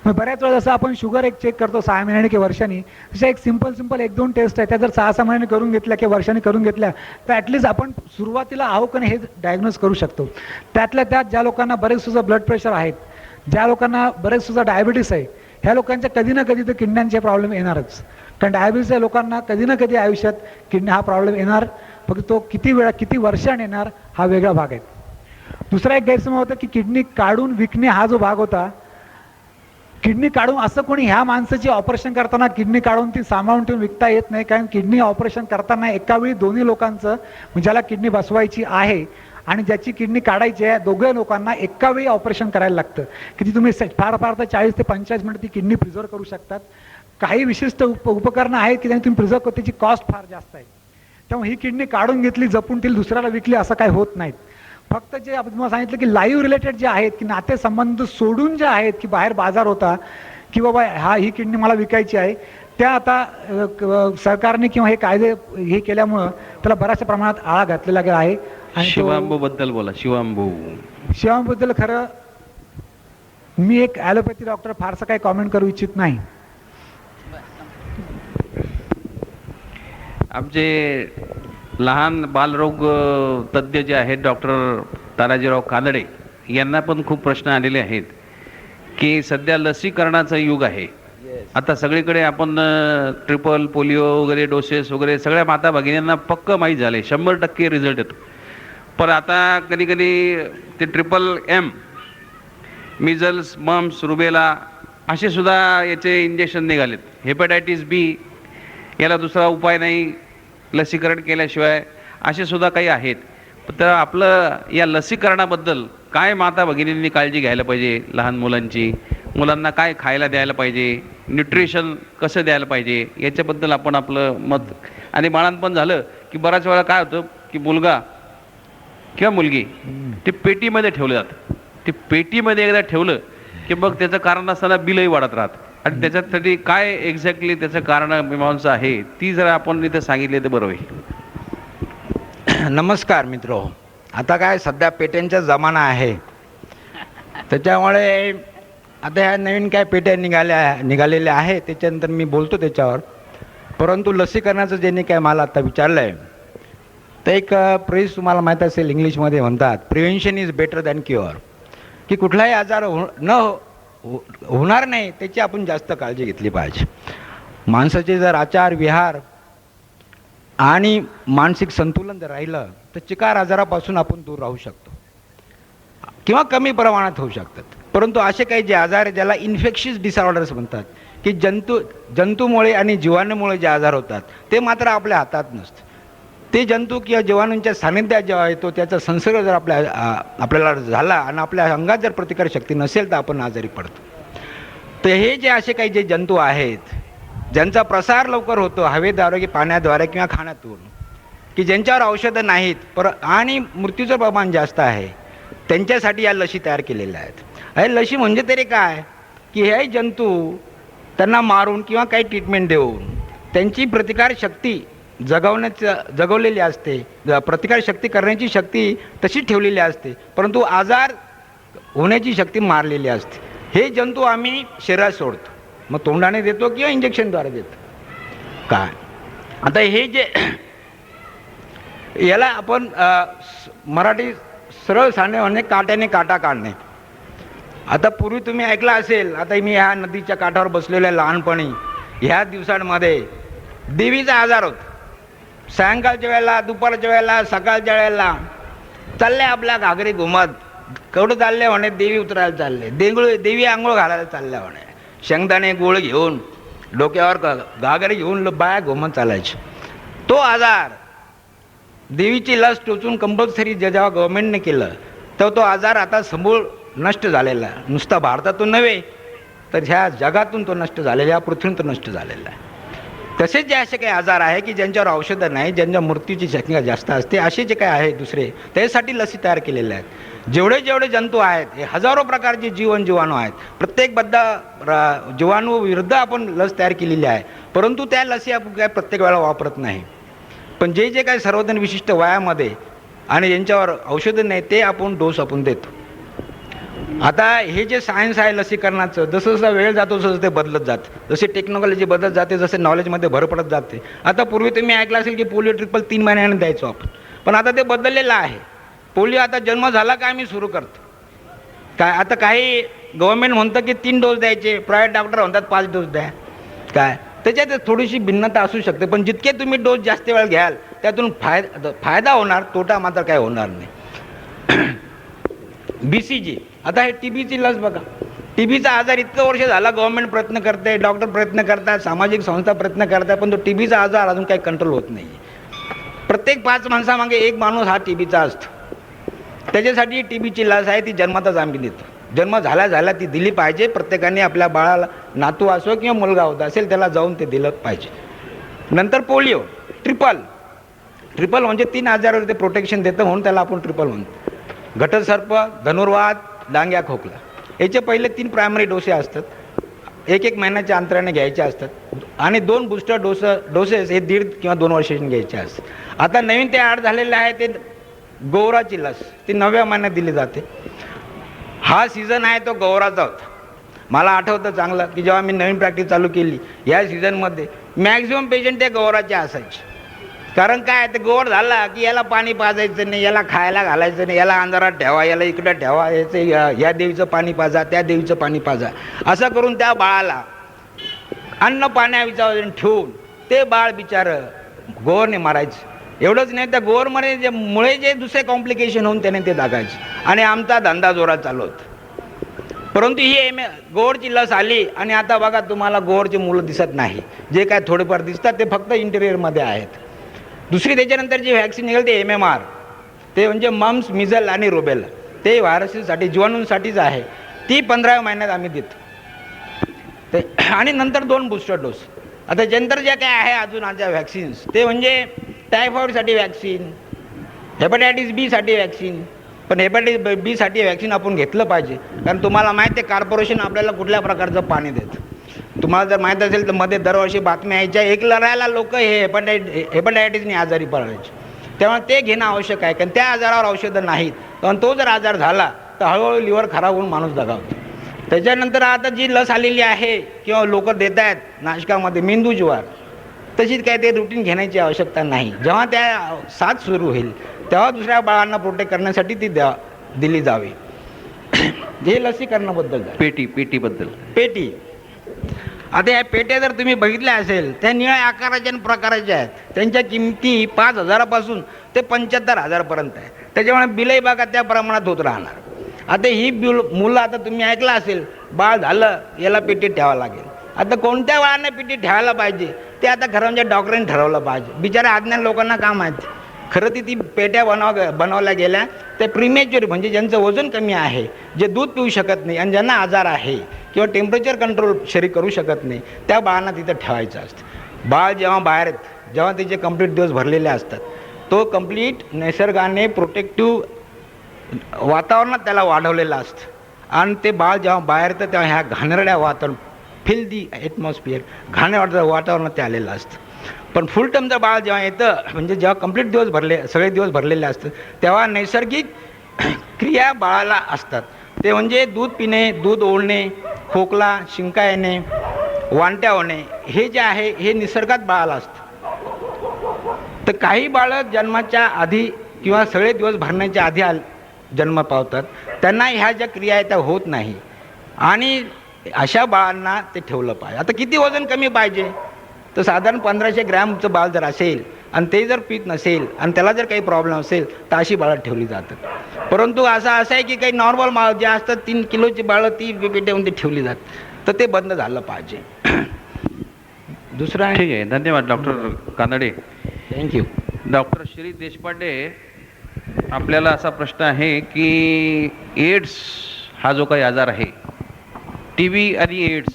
मग बऱ्याच वेळा जसं आपण शुगर एक चेक करतो 6 महिन्याने किंवा वर्षांनी, तशा एक सिंपल 1-2 टेस्ट आहे त्या जर 6-6 महिन्याने करून घेतल्या किंवा वर्षांनी करून घेतल्या तर ॲटलिस्ट आपण सुरुवातीला आहो का नाही हे डायग्नोज करू शकतो. त्यातल्या त्यात ज्या लोकांना बरेच सुद्धा ब्लड प्रेशर आहेत, ज्या लोकांना बरेच सुद्धा डायबिटीस आहे, ह्या लोकांच्या कधी ना कधी तर किडण्यांचे प्रॉब्लेम येणारच. कारण डायबिटीसच्या लोकांना कधी ना कधी आयुष्यात किडनी हा प्रॉब्लेम येणार, फक्त तो किती वेळा किती वर्षाने येणार हा वेगळा भाग आहे. दुसरा एक गैरसमज होता की किडनी काढून विकणे हा जो भाग होता, किडनी काढून असं कोणी ह्या माणसाची ऑपरेशन करताना किडनी काढून ती सांभाळून ठेवून विकता येत नाही. कारण किडनी ऑपरेशन करताना एका वेळी दोन्ही लोकांचं, ज्याला किडनी बसवायची आहे आणि ज्याची किडनी काढायची आहे, दोघे लोकांना एका वेळी ऑपरेशन करायला लागतं. की ती तुम्ही फार तर 40 ते 45 मिनिट ती किडनी प्रिझर्व करू शकतात. काही विशिष्ट उपकरणं आहेत की त्यांनी तुम्ही प्रिझर्व करतो, त्याची कॉस्ट फार जास्त आहे. त्यामुळे ही किडनी काढून घेतली जपून ठेवली दुसऱ्याला विकली असं काही होत नाहीत. फक्त जे आपण तुम्हाला सांगितलं की लाईव्ह रिलेटेड जे आहेत की नातेसंबंध सोडून जे आहेत की बाहेर बाजार होता की बाबा ही किडनी मला विकायची आहे, त्या आता सरकारने किंवा हे कायदे हे केल्यामुळं त्याला बऱ्याचशा प्रमाणात आळा घातलेला गेला आहे. आणि शिवांबू बद्दल बोला. शिवांबद्दल खरं मी एक ॲलोपॅथी डॉक्टर फारसं काही कॉमेंट करू इच्छित नाही. आमचे लहान बालरोग तज्ज्ञ जे आहेत डॉक्टर तानाजीराव कानडे यांना पण खूप प्रश्न आलेले आहेत की सध्या लसीकरणाचं युग आहे. आता सगळीकडे आपण ट्रिपल पोलिओ वगैरे डोसेस वगैरे सगळ्या माता भगिनींना पक्क माहीत झाले, 100% रिझल्ट येतो. पण आता कधी कधी ते MM, मिझल्स, मम्स, रुबेला असे सुद्धा याचे इंजेक्शन निघालेत. हेपॅटायटिस B याला दुसरा उपाय नाही लसीकरण केल्याशिवाय, असे सुद्धा काही आहेत. तर आपलं या लसीकरणाबद्दल काय माता भगिनींनी काळजी घ्यायला पाहिजे, लहान मुलांची, मुलांना काय खायला द्यायला पाहिजे, न्यूट्रिशन कसं द्यायला पाहिजे, याच्याबद्दल आपण आपलं मत. आणि बाळांपण झालं की बऱ्याच वेळा काय होतं की मुलगा किंवा मुलगी ते पेटीमध्ये ठेवलं जातं. ते पेटीमध्ये एकदा ठेवलं की मग त्याचं कारण असताना बिलही वाढत राहतं. आणि त्याच्यासाठी काय एक्झॅक्टली त्याचं कारण मीमांसा आहे ती जर आपण इथे सांगितले तर बरं होईल. नमस्कार मित्रो. आता काय सध्या पेट्यांचा जमाना आहे, त्याच्यामुळे आता ह्या नवीन काय पेट्या निघालेल्या आहे त्याच्यानंतर मी बोलतो त्याच्यावर. परंतु लसीकरणाचं ज्यांनी काय मला आता विचारलं आहे तर एक प्रेस तुम्हाला माहीत असेल, इंग्लिशमध्ये म्हणतात prevention is better than cure, की कुठलाही आजार होणार नाही त्याची आपण जास्त काळजी घेतली पाहिजे. माणसाचे जर आचार विहार आणि मानसिक संतुलन जर राहिलं तर चिकार आजारापासून आपण दूर राहू शकतो किंवा कमी प्रमाणात होऊ शकतात. परंतु असे काही जे आजार आहेत ज्याला इन्फेक्शियस डिसऑर्डर्स म्हणतात, की जंतूमुळे आणि जीवाणूमुळे जे आजार होतात ते मात्र आपल्या हातात नसतं. ते जंतू किंवा जीवाणूंच्या सानिध्यात जेव्हा येतो त्याचा संसर्ग जर आपल्याला झाला आणि आपल्या अंगात जर प्रतिकारशक्ती नसेल तर आपण आजारी पडतो. तर हे जे असे काही जे जंतू आहेत ज्यांचा प्रसार लवकर होतो हवेद्वारे की पाण्याद्वारे किंवा खाण्यातून, की ज्यांच्यावर औषधं नाहीत आणि मृत्यूचं प्रमाण जास्त आहे, त्यांच्यासाठी या लशी तयार केलेल्या आहेत. हे लशी म्हणजे तरी काय, की हे जंतू त्यांना मारून किंवा काही ट्रीटमेंट देऊन त्यांची प्रतिकारशक्ती जगवलेली असते, प्रतिकारशक्ती करण्याची शक्ती तशी ठेवलेली असते, परंतु आजार होण्याची शक्ती मारलेली असते. हे जंतू आम्ही शरीरात सोडतो, मग तोंडाने देतो किंवा इंजेक्शनद्वारे देतो. काय आता हे जे याला आपण मराठी सरळ सांगणे म्हणजे काट्याने काटा काढणे. आता पूर्वी तुम्ही ऐकलं असेल, आता मी ह्या नदीच्या काठावर बसलेल्या लहानपणी ह्या दिवसांमध्ये देवीचा आजार होता. सायंकाळच्या वेळेला, दुपारच्या वेळेला, सकाळच्या वेळेला चालले आपल्या घागरी घुमत, केवढं चालले म्हणे देवी उतरायला चालले, देवी आंघोळ घालायला चालल्या म्हणे, शेंगदाणे गुळ घेऊन डोक्यावर घागरी घेऊन बाया घुमत चालायचे. तो आजार देवीची लस टोचून कंपल्सरी जेव्हा गव्हर्नमेंटने केलं तर तो आजार आता समूळ नष्ट झालेला आहे. नुसता भारतातून नव्हे तर ह्या जगातून तो नष्ट झालेला, या पृथ्वीतून नष्ट झालेला आहे. तसेच जे असे काही आजार आहे की ज्यांच्यावर औषधं नाही, ज्यांच्या मृत्यूची शक्यता जास्त असते, असे जे काही आहे दुसरे, त्यासाठी लसी तयार केलेल्या आहेत. जेवढे जेवढे जंतू आहेत, हे हजारो प्रकारचे जीवाणू आहेत. प्रत्येक जीवाणू विरुद्ध आपण लस तयार केलेली आहे, परंतु त्या लसी आपण काय प्रत्येक वेळा वापरत नाही. पण जे जे काही सर्वजण विशिष्ट वयामध्ये आणि ज्यांच्यावर औषधं नाही ते आपण डोस आपण देतो. आता हे जे सायन्स आहे लसीकरणाचं, जसं जसं वेळ जातो तसं ते बदलत जातं, जसे टेक्नॉलॉजी बदलत जाते, जसे नॉलेजमध्ये भर पडत जाते. आता पूर्वी तुम्ही ऐकलं असेल की पोलिओ ट्रिपल 3 महिन्याने द्यायचो आपण, पण आता ते बदललेलं आहे. पोलिओ आता जन्म झाला का आम्ही सुरू करतो काय. आता काही गव्हर्नमेंट म्हणतं की 3 डोस द्यायचे, प्रायव्हेट डॉक्टर म्हणतात 5 डोस द्या. काय त्याच्यात थोडीशी भिन्नता असू शकते, पण जितके तुम्ही डोस जास्त वेळ घ्याल त्यातून फायदा होणार, तोटा मात्र काय होणार नाही. BCG, आता हे TBची लस बघा. TBचा आजार इतकं वर्ष झाला गव्हर्नमेंट प्रयत्न करते, डॉक्टर प्रयत्न करतात, सामाजिक संस्था प्रयत्न करतात, पण तो TBचा आजार अजून काही कंट्रोल होत नाही. प्रत्येक 5 माणसामागे 1 माणूस हा TBचा असतो. त्याच्यासाठी TBची लस आहे, ती जन्मातच आम्ही देतो. जन्म झाल्या ती दिली पाहिजे. प्रत्येकाने आपल्या बाळाला, नातू असो किंवा मुलगा होता असेल, त्याला जाऊन ते दिलं पाहिजे. नंतर पोलिओ ट्रिपल म्हणजे 3 आजारावर ते प्रोटेक्शन देतं, म्हणून त्याला आपण ट्रिपल म्हणतो. घटसर्प, धनुर्वात, डांग्या, खोकला, याचे पहिले 3 प्रायमरी डोसे असतात, 1-1 महिन्याच्या अंतराने घ्यायचे असतात, आणि 2 बूस्टर डोसेस हे 1.5 किंवा 2 वर्षांनी घ्यायचे असतात. आता नवीन ते ॲड झालेलं आहे ते गोवराची लस, ती 9व्या महिन्यात दिली जाते. हा सीझन आहे तो गोवराचा होता. मला आठवतं चांगलं की जेव्हा मी नवीन प्रॅक्टिस चालू केली या सीझनमध्ये मॅक्झिमम पेशंट ते गोवराचे असायचे. कारण काय, ते गोवर झाला की याला पाणी पाजायचं नाही, याला खायला घालायचं नाही, याला अंधारात ठेवा, याला इकडं ठेवा, या देवीचं पाणी पाजा, त्या देवीचं पाणी पाजा, असं करून त्या बाळाला अन्न पाण्याविचारून ठेवून ते बाळ बिचारं गोवरने मारायचं. एवढंच नाही, त्या गोवरमध्ये जे मुळे जे दुसरे कॉम्प्लिकेशन होऊन त्याने ते दागायचे, आणि आमचा धंदा जोरात चालू होता. परंतु ही गोवरची लस आली आणि आता बघा तुम्हाला गोवरची मुलं दिसत नाही. जे काय थोडेफार दिसतात ते फक्त इंटेरियरमध्ये आहेत. दुसरी त्याच्यानंतर जी व्हॅक्सिन निघाली ते MMR, ते म्हणजे मम्स, मिझल आणि रुबेला, ते व्हायरससाठी जीवाणूंसाठीच आहे. ती 15व्या महिन्यात आम्ही देतो ते. आणि नंतर 2 बूस्टर डोस. आता नंतर ज्या काय आहे अजून आमच्या व्हॅक्सिन्स, ते म्हणजे टायफॉईडसाठी व्हॅक्सिन, हेपॅटायटिस B साठी व्हॅक्सिन. पण हेपॅटायटिस B साठी व्हॅक्सिन आपण घेतलं पाहिजे, कारण तुम्हाला माहिती आहे कॉर्पोरेशन आपल्याला कुठल्या प्रकारचं पाणी देतं. तुम्हाला जर माहीत असेल तर मध्ये दरवर्षी बातम्या यायच्या, 1 लढायला लोक हे हेपॅटायटिसने आजारी पडायचे. तेव्हा ते घेणं आवश्यक आहे, कारण त्या आजारावर औषधं नाहीत. कारण तो जर आजार झाला तर हळूहळू लिव्हर खराब होऊन माणूस दगावतो. त्याच्यानंतर आता जी लस आलेली आहे किंवा लोक देत आहेत नाशकामध्ये, मेंदू ज्वर, तशीच काय ते रुटीन घेण्याची आवश्यकता नाही. जेव्हा त्या साथ सुरू होईल तेव्हा दुसऱ्या बाळांना प्रोटेक्ट करण्यासाठी ती दिली जावी. हे लसीकरणाबद्दल झालं. पेटीबद्दल. पेटी, आता या पेट्या जर तुम्ही बघितल्या असेल त्या निळ्या आकाराच्या आणि प्रकाराच्या आहेत. त्यांच्या किमती 5,000पासून ते 75,000पर्यंत आहे. त्याच्यामुळे बिलही बघा त्या प्रमाणात होत राहणार. आता ही मुलं, आता तुम्ही ऐकलं असेल बाळ झालं याला पेटीत ठेवावं लागेल. आता कोणत्या बाळांना पेटीत ठेवायला पाहिजे ते आता घरांच्या डॉक्टरांनी ठरवलं पाहिजे. बिचारा अज्ञान लोकांना का माहिती. खरं ती पेट्या बनवल्या गेल्या त्या प्रीमॅच्युअर म्हणजे ज्यांचं वजन कमी आहे, जे दूध पिऊ शकत नाही आणि ज्यांना आजार आहे किंवा टेम्परेचर कंट्रोल शरीर करू शकत नाही त्या बाळांना तिथं ठेवायचं असतं. बाळ जेव्हा बाहेर जेव्हा त्याचे कंप्लीट दिवस भरलेले असतात तो कंप्लीट निसर्गाने प्रोटेक्टिव्ह वातावरणात त्याला वाढवलेलं असतं आणि ते बाळ जेव्हा बाहेर येतं तेव्हा ह्या घाणेरड्या वातावरण फिल दी ॲटमॉस्फिअर घाणेरड्या वातावरणात ते आलेलं असतं. पण फुल टर्मचं बाळ जेव्हा येतं म्हणजे जेव्हा कंप्लीट दिवस सगळे दिवस भरलेले असतात तेव्हा नैसर्गिक क्रिया बाळाला असतात. ते म्हणजे दूध पिणे, दूध ओढणे, खोकला, शिंका येणे, वांट्या होणे, हे जे आहे हे निसर्गात बाळाला असतं. तर काही बाळं जन्माच्या आधी किंवा सगळे दिवस भरण्याच्या आधी जन्म पावतात, त्यांना ह्या ज्या क्रिया आहेत त्या होत नाही आणि अशा बाळांना ते ठेवलं पाहिजे. आता किती वजन कमी पाहिजे तर साधारण 1500 ग्रॅमचं बाळ जर असेल आणि ते जर पीत नसेल आणि त्याला जर काही प्रॉब्लेम असेल तर अशी बाळं ठेवली जातात. परंतु असं आहे की काही नॉर्मल बाळ जे असतात 3 किलोची बाळं ती पेट्यामध्ये ठेवली जातात, तर ते बंद झालं पाहिजे. दुसरं ठीक आहे, धन्यवाद doctor Kanade. Thank you. Doctor Shirish Deshpande, आपल्याला असा प्रश्न आहे की एड्स हा जो काही आजार आहे, TB आणि एड्स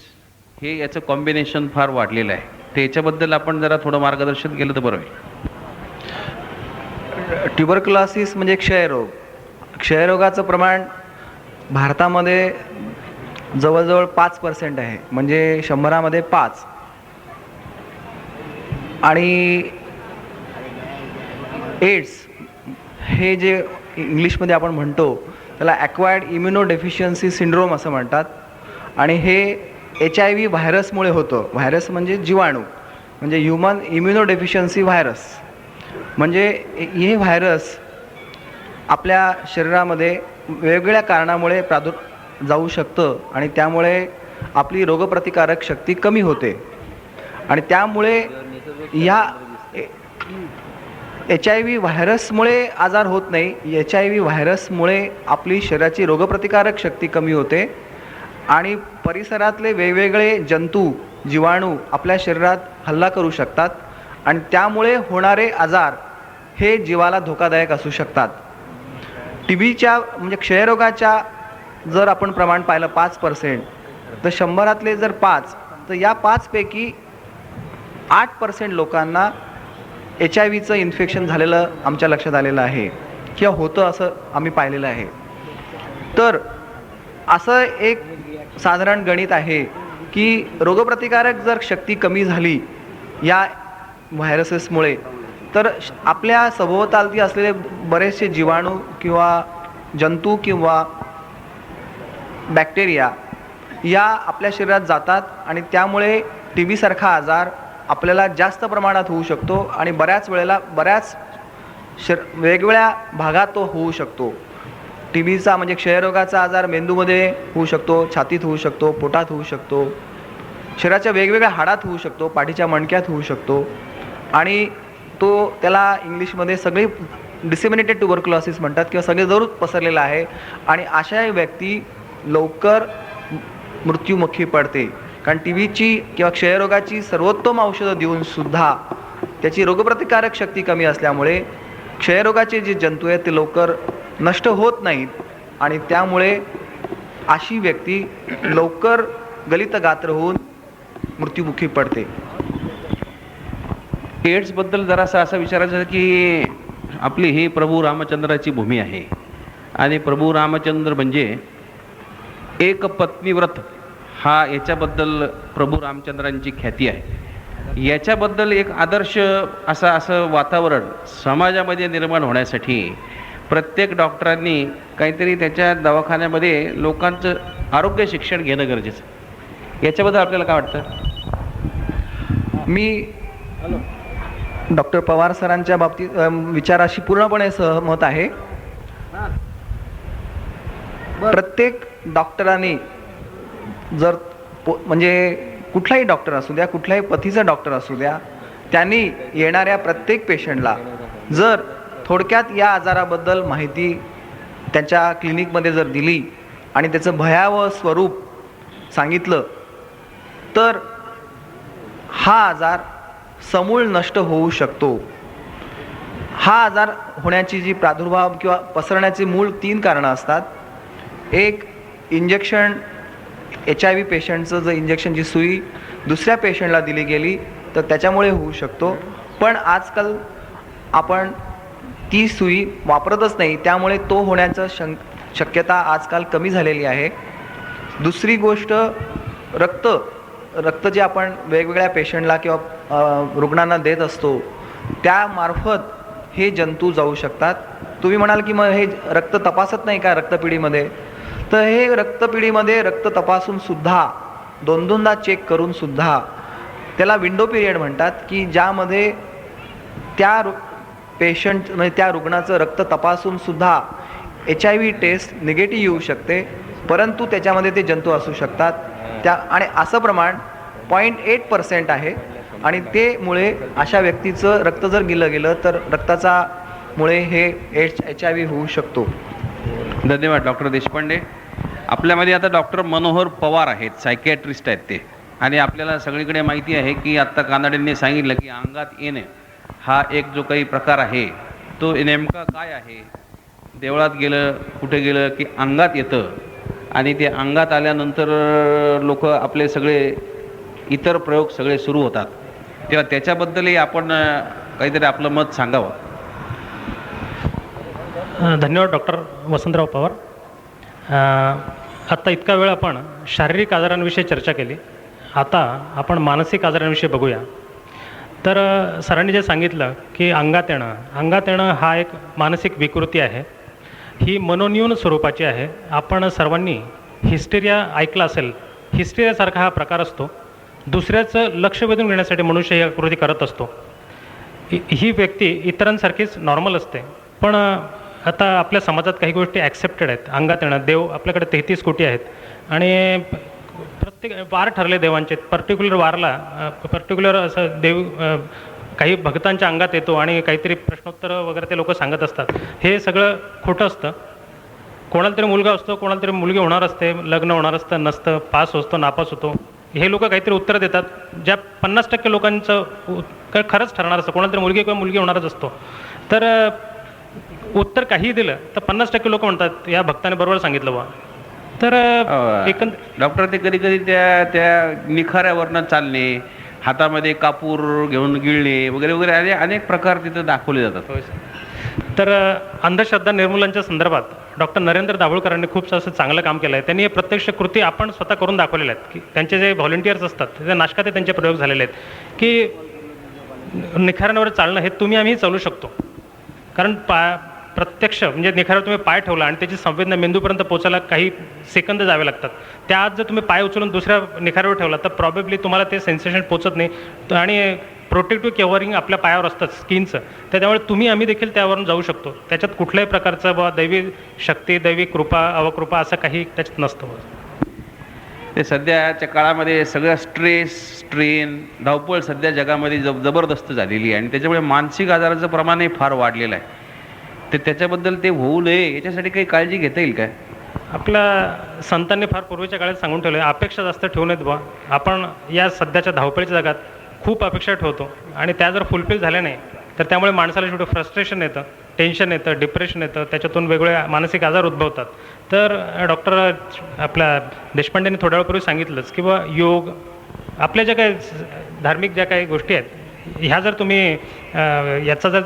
हे याचं कॉम्बिनेशन फार वाढलेलं आहे, तर याच्याबद्दल आपण जरा थोडं मार्गदर्शन केलं तर बरं होईल. ट्युबरक्युलोसिस म्हणजे क्षयरोग. क्षयरोगाचं प्रमाण भारतामध्ये जवळजवळ 5% आहे, म्हणजे 100मध्ये 5. आणि एड्स हे जे इंग्लिशमध्ये आपण म्हणतो त्याला ॲक्वायर्ड इम्युनोडेफिशियन्सी सिंड्रोम असं म्हणतात. आणि हे HIV व्हायरसमुळे होतं. व्हायरस म्हणजे जीवाणू, म्हणजे ह्युमन इम्युनोडेफिशियन्सी व्हायरस. म्हणजे हे व्हायरस आपल्या शरीरामध्ये वेगवेगळ्या कारणामुळे जाऊ शकतं आणि त्यामुळे आपली रोगप्रतिकारक शक्ती कमी होते. आणि त्यामुळे या HIV व्हायरसमुळे आजार होत नाही, HIV व्हायरसमुळे आपली शरीराची रोगप्रतिकारक शक्ती कमी होते आणि परिसरातले वेगवेगळे जंतू, जीवाणू आपल्या शरीरात हल्ला करू शकतात आणि त्यामुळे होणारे आजार हे जीवाला धोकादायक असू शकतात. TBच्या म्हणजे क्षयरोगाच्या जर आपण प्रमाण पाहिलं 5%, तर 100रातले जर 5, तर या 5पैकी 8% लोकांना HIVचं इन्फेक्शन झालेलं आमच्या लक्षात आलेलं आहे किंवा होतं असं आम्ही पाहिलेलं आहे. तर असं एक साधारण गणित आहे की रोगप्रतिकारक जर शक्ती कमी झाली या व्हायरसेसमुळे तर आपल्या सभोवतालती असलेले बरेचसे जीवाणू किंवा जंतू किंवा बॅक्टेरिया या आपल्या शरीरात जातात आणि त्यामुळे TB सारखा आजार आपल्याला जास्त प्रमाणात होऊ शकतो आणि बऱ्याच वेळेला वेगवेगळ्या भागात तो होऊ शकतो. TBचा म्हणजे क्षयरोगाचा आजार मेंदूमध्ये होऊ शकतो, छातीत होऊ शकतो, पोटात होऊ शकतो, शरीराच्या वेगवेगळ्या हाडात होऊ शकतो, पाठीच्या मणक्यात होऊ शकतो आणि त्याला इंग्लिशमध्ये सगळे डिसेमिनेटेड ट्युबरक्युलोसिस म्हणतात किंवा सगळे जरूर पसरलेला आहे. आणि अशा व्यक्ती लवकर मृत्युमुखी पडते, कारण TBची किंवा क्षयरोगाची सर्वोत्तम औषधं देऊन सुद्धा त्याची रोगप्रतिकारक शक्ती कमी असल्यामुळे क्षयरोगाचे जे जंतू आहेत ते लवकर नष्ट होत नाहीत आणि त्यामुळे अशी व्यक्ती लवकर गलित गात्र होऊन मृत्युमुखी पडते. एड्सबद्दल जरासं असं विचारायचं की आपली ही प्रभू रामचंद्राची भूमी आहे आणि प्रभू रामचंद्र म्हणजे एक पत्नीव्रत हा याच्याबद्दल प्रभू रामचंद्रांची ख्याती आहे. याच्याबद्दल एक आदर्श असं वातावरण समाजामध्ये निर्माण होण्यासाठी प्रत्येक डॉक्टरांनी काहीतरी त्याच्या दवाखान्यामध्ये लोकांचं आरोग्य शिक्षण घेणं गरजेचं. याच्याबद्दल आपल्याला काय वाटतं? मी डॉक्टर पवार सरांच्या बाबतीत विचाराशी पूर्णपणे सहमत आहे. प्रत्येक डॉक्टरांनी जर म्हणजे कुठलाही डॉक्टर असू द्या, कुठल्याही पथीचा डॉक्टर असू द्या, त्यांनी येणाऱ्या प्रत्येक पेशंटला जर थोडक्यात या आजाराबद्दल माहिती त्यांच्या क्लिनिकमध्ये जर दिली आणि त्याचं भयावह स्वरूप सांगितलं तर हा आजार समूळ नष्ट होऊ शकतो. हा आजार होण्याची जी प्रादुर्भाव किंवा पसरण्याचे मूळ 3 कारणं असतात. एक, इंजेक्शन, HIV पेशंटचं जर इंजेक्शनची सुई दुसऱ्या पेशंटला दिली गेली तर त्याच्यामुळे होऊ शकतो. पण आजकाल आपण ती सुई वापरतच नाही, त्यामुळे तो होण्याचं शक्यता आजकाल कमी झालेली आहे. दुसरी गोष्ट, रक्त जे आपण वेगवेगळ्या पेशंटला किंवा रुग्णांना देत असतो त्यामार्फत हे जंतू जाऊ शकतात. तुम्ही म्हणाल की मग हे रक्त तपासत नाही का रक्तपिढीमध्ये? तर हे रक्तपिढीमध्ये रक्त तपासून सुद्धा 2-2दा चेक करून सुद्धा त्याला विंडो पिरियड म्हणतात, की ज्यामध्ये त्या पेशंट म्हणजे त्या रुग्णाचं रक्त तपासून सुद्धा HIV टेस्ट निगेटिव्ह येऊ शकते, परंतु त्याच्यामध्ये ते जंतू असू शकतात. आणि असं प्रमाण 0.8% आहे आणि ते मुळे अशा व्यक्तीचं रक्त जर गेलं तर रक्ताचा मुळे हे HIV होऊ शकतो. धन्यवाद डॉक्टर देशपांडे. आपल्यामध्ये आता डॉक्टर मनोहर पवार आहेत, सायकॅट्रिस्ट आहेत ते. आणि आपल्याला सगळीकडे माहिती आहे की आत्ता कानाडेंनी सांगितलं की अंगात येणे हा एक जो काही प्रकार आहे तो नेमका काय आहे. देवळात गेलं, कुठे गेलं की अंगात येतं आणि ते अंगात आल्यानंतर लोक आपले सगळे इतर प्रयोग सगळे सुरू होतात. तेव्हा त्याच्याबद्दलही आपण काहीतरी आपलं मत सांगावं. धन्यवाद डॉक्टर वसंतराव पवार. आत्ता इतका वेळ आपण शारीरिक आजारांविषयी चर्चा केली, आता आपण मानसिक आजारांविषयी बघूया. तर सरांनी जे सांगितलं की अंगात येणं हा एक मानसिक विकृती आहे. ही मनोन्यून स्वरूपाची आहे. आपण सर्वांनी हिस्टेरिया ऐकला असेल. हिस्टेरियासारखा हा प्रकार असतो. दुसऱ्याचं लक्ष वेधून घेण्यासाठी मनुष्य ही कृती करत असतो. ही व्यक्ती इतरांसारखीच नॉर्मल असते, पण आता आपल्या समाजात काही गोष्टी ॲक्सेप्टेड आहेत. अंगात येणं, देव आपल्याकडे 33 कोटी आहेत आणि प्रत्येक वार ठरले देवांचे. पर्टिक्युलर वारला पर्टिक्युलर असं देव काही भक्तांच्या अंगात येतो आणि काहीतरी प्रश्नोत्तर वगैरे ते लोक सांगत असतात. हे सगळं खोटं असतं. कोणाला तरी मुलगा असतो, कोणाला तरी मुलगी होणार असते, लग्न होणार असतं, नसतं, पास होतो, नापास होतो. हे लोक काहीतरी उत्तरं देतात ज्या 50% लोकांचं खरंच ठरणार असतं. कोणाला तरी मुलगी किंवा मुलगी होणारच असतो. तर उत्तर काहीही दिलं तर 50% लोक म्हणतात या भक्ताने बरोबर सांगितलं बा. तर डॉक्टर ते कधी कधी त्या निखाऱ्यावरनं चालणे, हातामध्ये कापूर घेऊन गिळणे वगैरे वगैरे अनेक प्रकार तिथं दाखवले जातात. तर अंधश्रद्धा निर्मूलनाच्या संदर्भात डॉक्टर नरेंद्र दाभोळकरांनी खूप असं चांगलं काम केलं आहे. त्यांनी हे प्रत्यक्ष कृती आपण स्वतः करून दाखवलेल्या आहेत की त्यांचे जे व्हॉलंटियर्स असतात त्या नाशकात त्यांचे प्रयोग झालेले आहेत की निखाऱ्यांवर चालणं हे तुम्ही आम्ही चालू शकतो. कारण प्रत्यक्ष म्हणजे निखाऱ्यावर तुम्ही पाय ठेवला आणि त्याची संवेदना मेंदूपर्यंत पोचायला काही सेकंद जावे लागतात. त्या आत जर तुम्ही पाय उचलून दुसऱ्या निखाऱ्यावर ठेवला तर प्रॉबेबली तुम्हाला ते सेन्सेशन पोचत नाही. आणि प्रोटेक्टिव्ह कव्हरिंग आपल्या पायावर असतं स्किनचं, त्याच्यामुळे तुम्ही आम्ही देखील त्यावरून जाऊ शकतो. त्याच्यात कुठल्याही प्रकारचं बा दैवी शक्ती, दैवी कृपा, अवकृपा असं काही त्याच्यात नसतं. ते सध्याच्या काळामध्ये सगळं स्ट्रेस, स्ट्रेन, धावपळ सध्या जगामध्ये जबरदस्त झालेली आहे आणि त्याच्यामुळे मानसिक आजाराचं प्रमाणही फार वाढलेलं आहे. तर त्याच्याबद्दल ते होऊ नये याच्यासाठी काही काळजी घेता येईल काय? आपल्या संतांनी फार पूर्वीच्या काळात सांगून ठेवलं आहे, अपेक्षा जास्त ठेवू नयेत बा. आपण या सध्याच्या धावपळीच्या जगात खूप अपेक्षा ठेवतो आणि त्या जर फुलफिल झाल्या नाही तर त्यामुळे माणसाला शेवटी फ्रस्ट्रेशन येतं, टेन्शन येतं, डिप्रेशन येतं, त्याच्यातून वेगवेगळे मानसिक आजार उद्भवतात. तर डॉक्टर आपल्या देशपांडेंनी थोड्या वेळापूर्वी सांगितलंच की बा योग, आपल्या ज्या काही धार्मिक ज्या काही गोष्टी आहेत ह्या जर तुम्ही याचा जर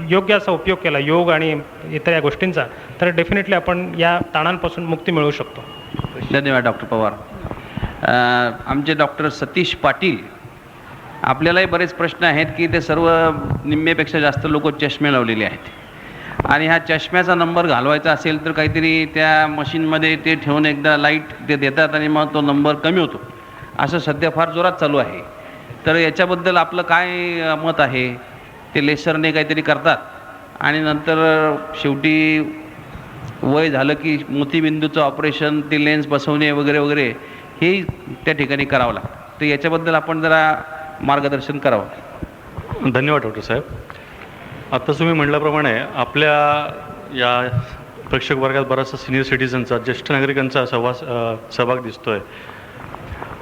योग्य असा उपयोग केला, योग आणि इतर या गोष्टींचा, तर डेफिनेटली आपण या ताणांपासून मुक्ती मिळवू शकतो. धन्यवाद डॉक्टर पवार. आमचे डॉक्टर सतीश पाटील, आपल्यालाही बरेच प्रश्न आहेत की ते सर्व निम्मेपेक्षा जास्त लोक चष्मे लावलेले आहेत आणि ह्या चष्म्याचा नंबर घालवायचा असेल तर काहीतरी त्या मशीनमध्ये ते ठेवून एकदा लाईट ते देतात आणि मग तो नंबर कमी होतो, असं सध्या फार जोरात चालू आहे. तर याच्याबद्दल आपलं काय मत आहे? ते लेसरने काहीतरी करतात आणि नंतर शेवटी वय झालं की मोतीबिंदूचं ऑपरेशन, ते लेन्स बसवणे वगैरे वगैरे हे त्या ठिकाणी करावं लागतं. तर याच्याबद्दल आपण जरा मार्गदर्शन करावं. धन्यवाद डॉक्टर साहेब. आत्ता तुम्ही म्हटल्याप्रमाणे आपल्या या प्रेक्षक वर्गात बराचसा सिनियर सिटीजनचा, ज्येष्ठ नागरिकांचा सहभाग दिसतो आहे.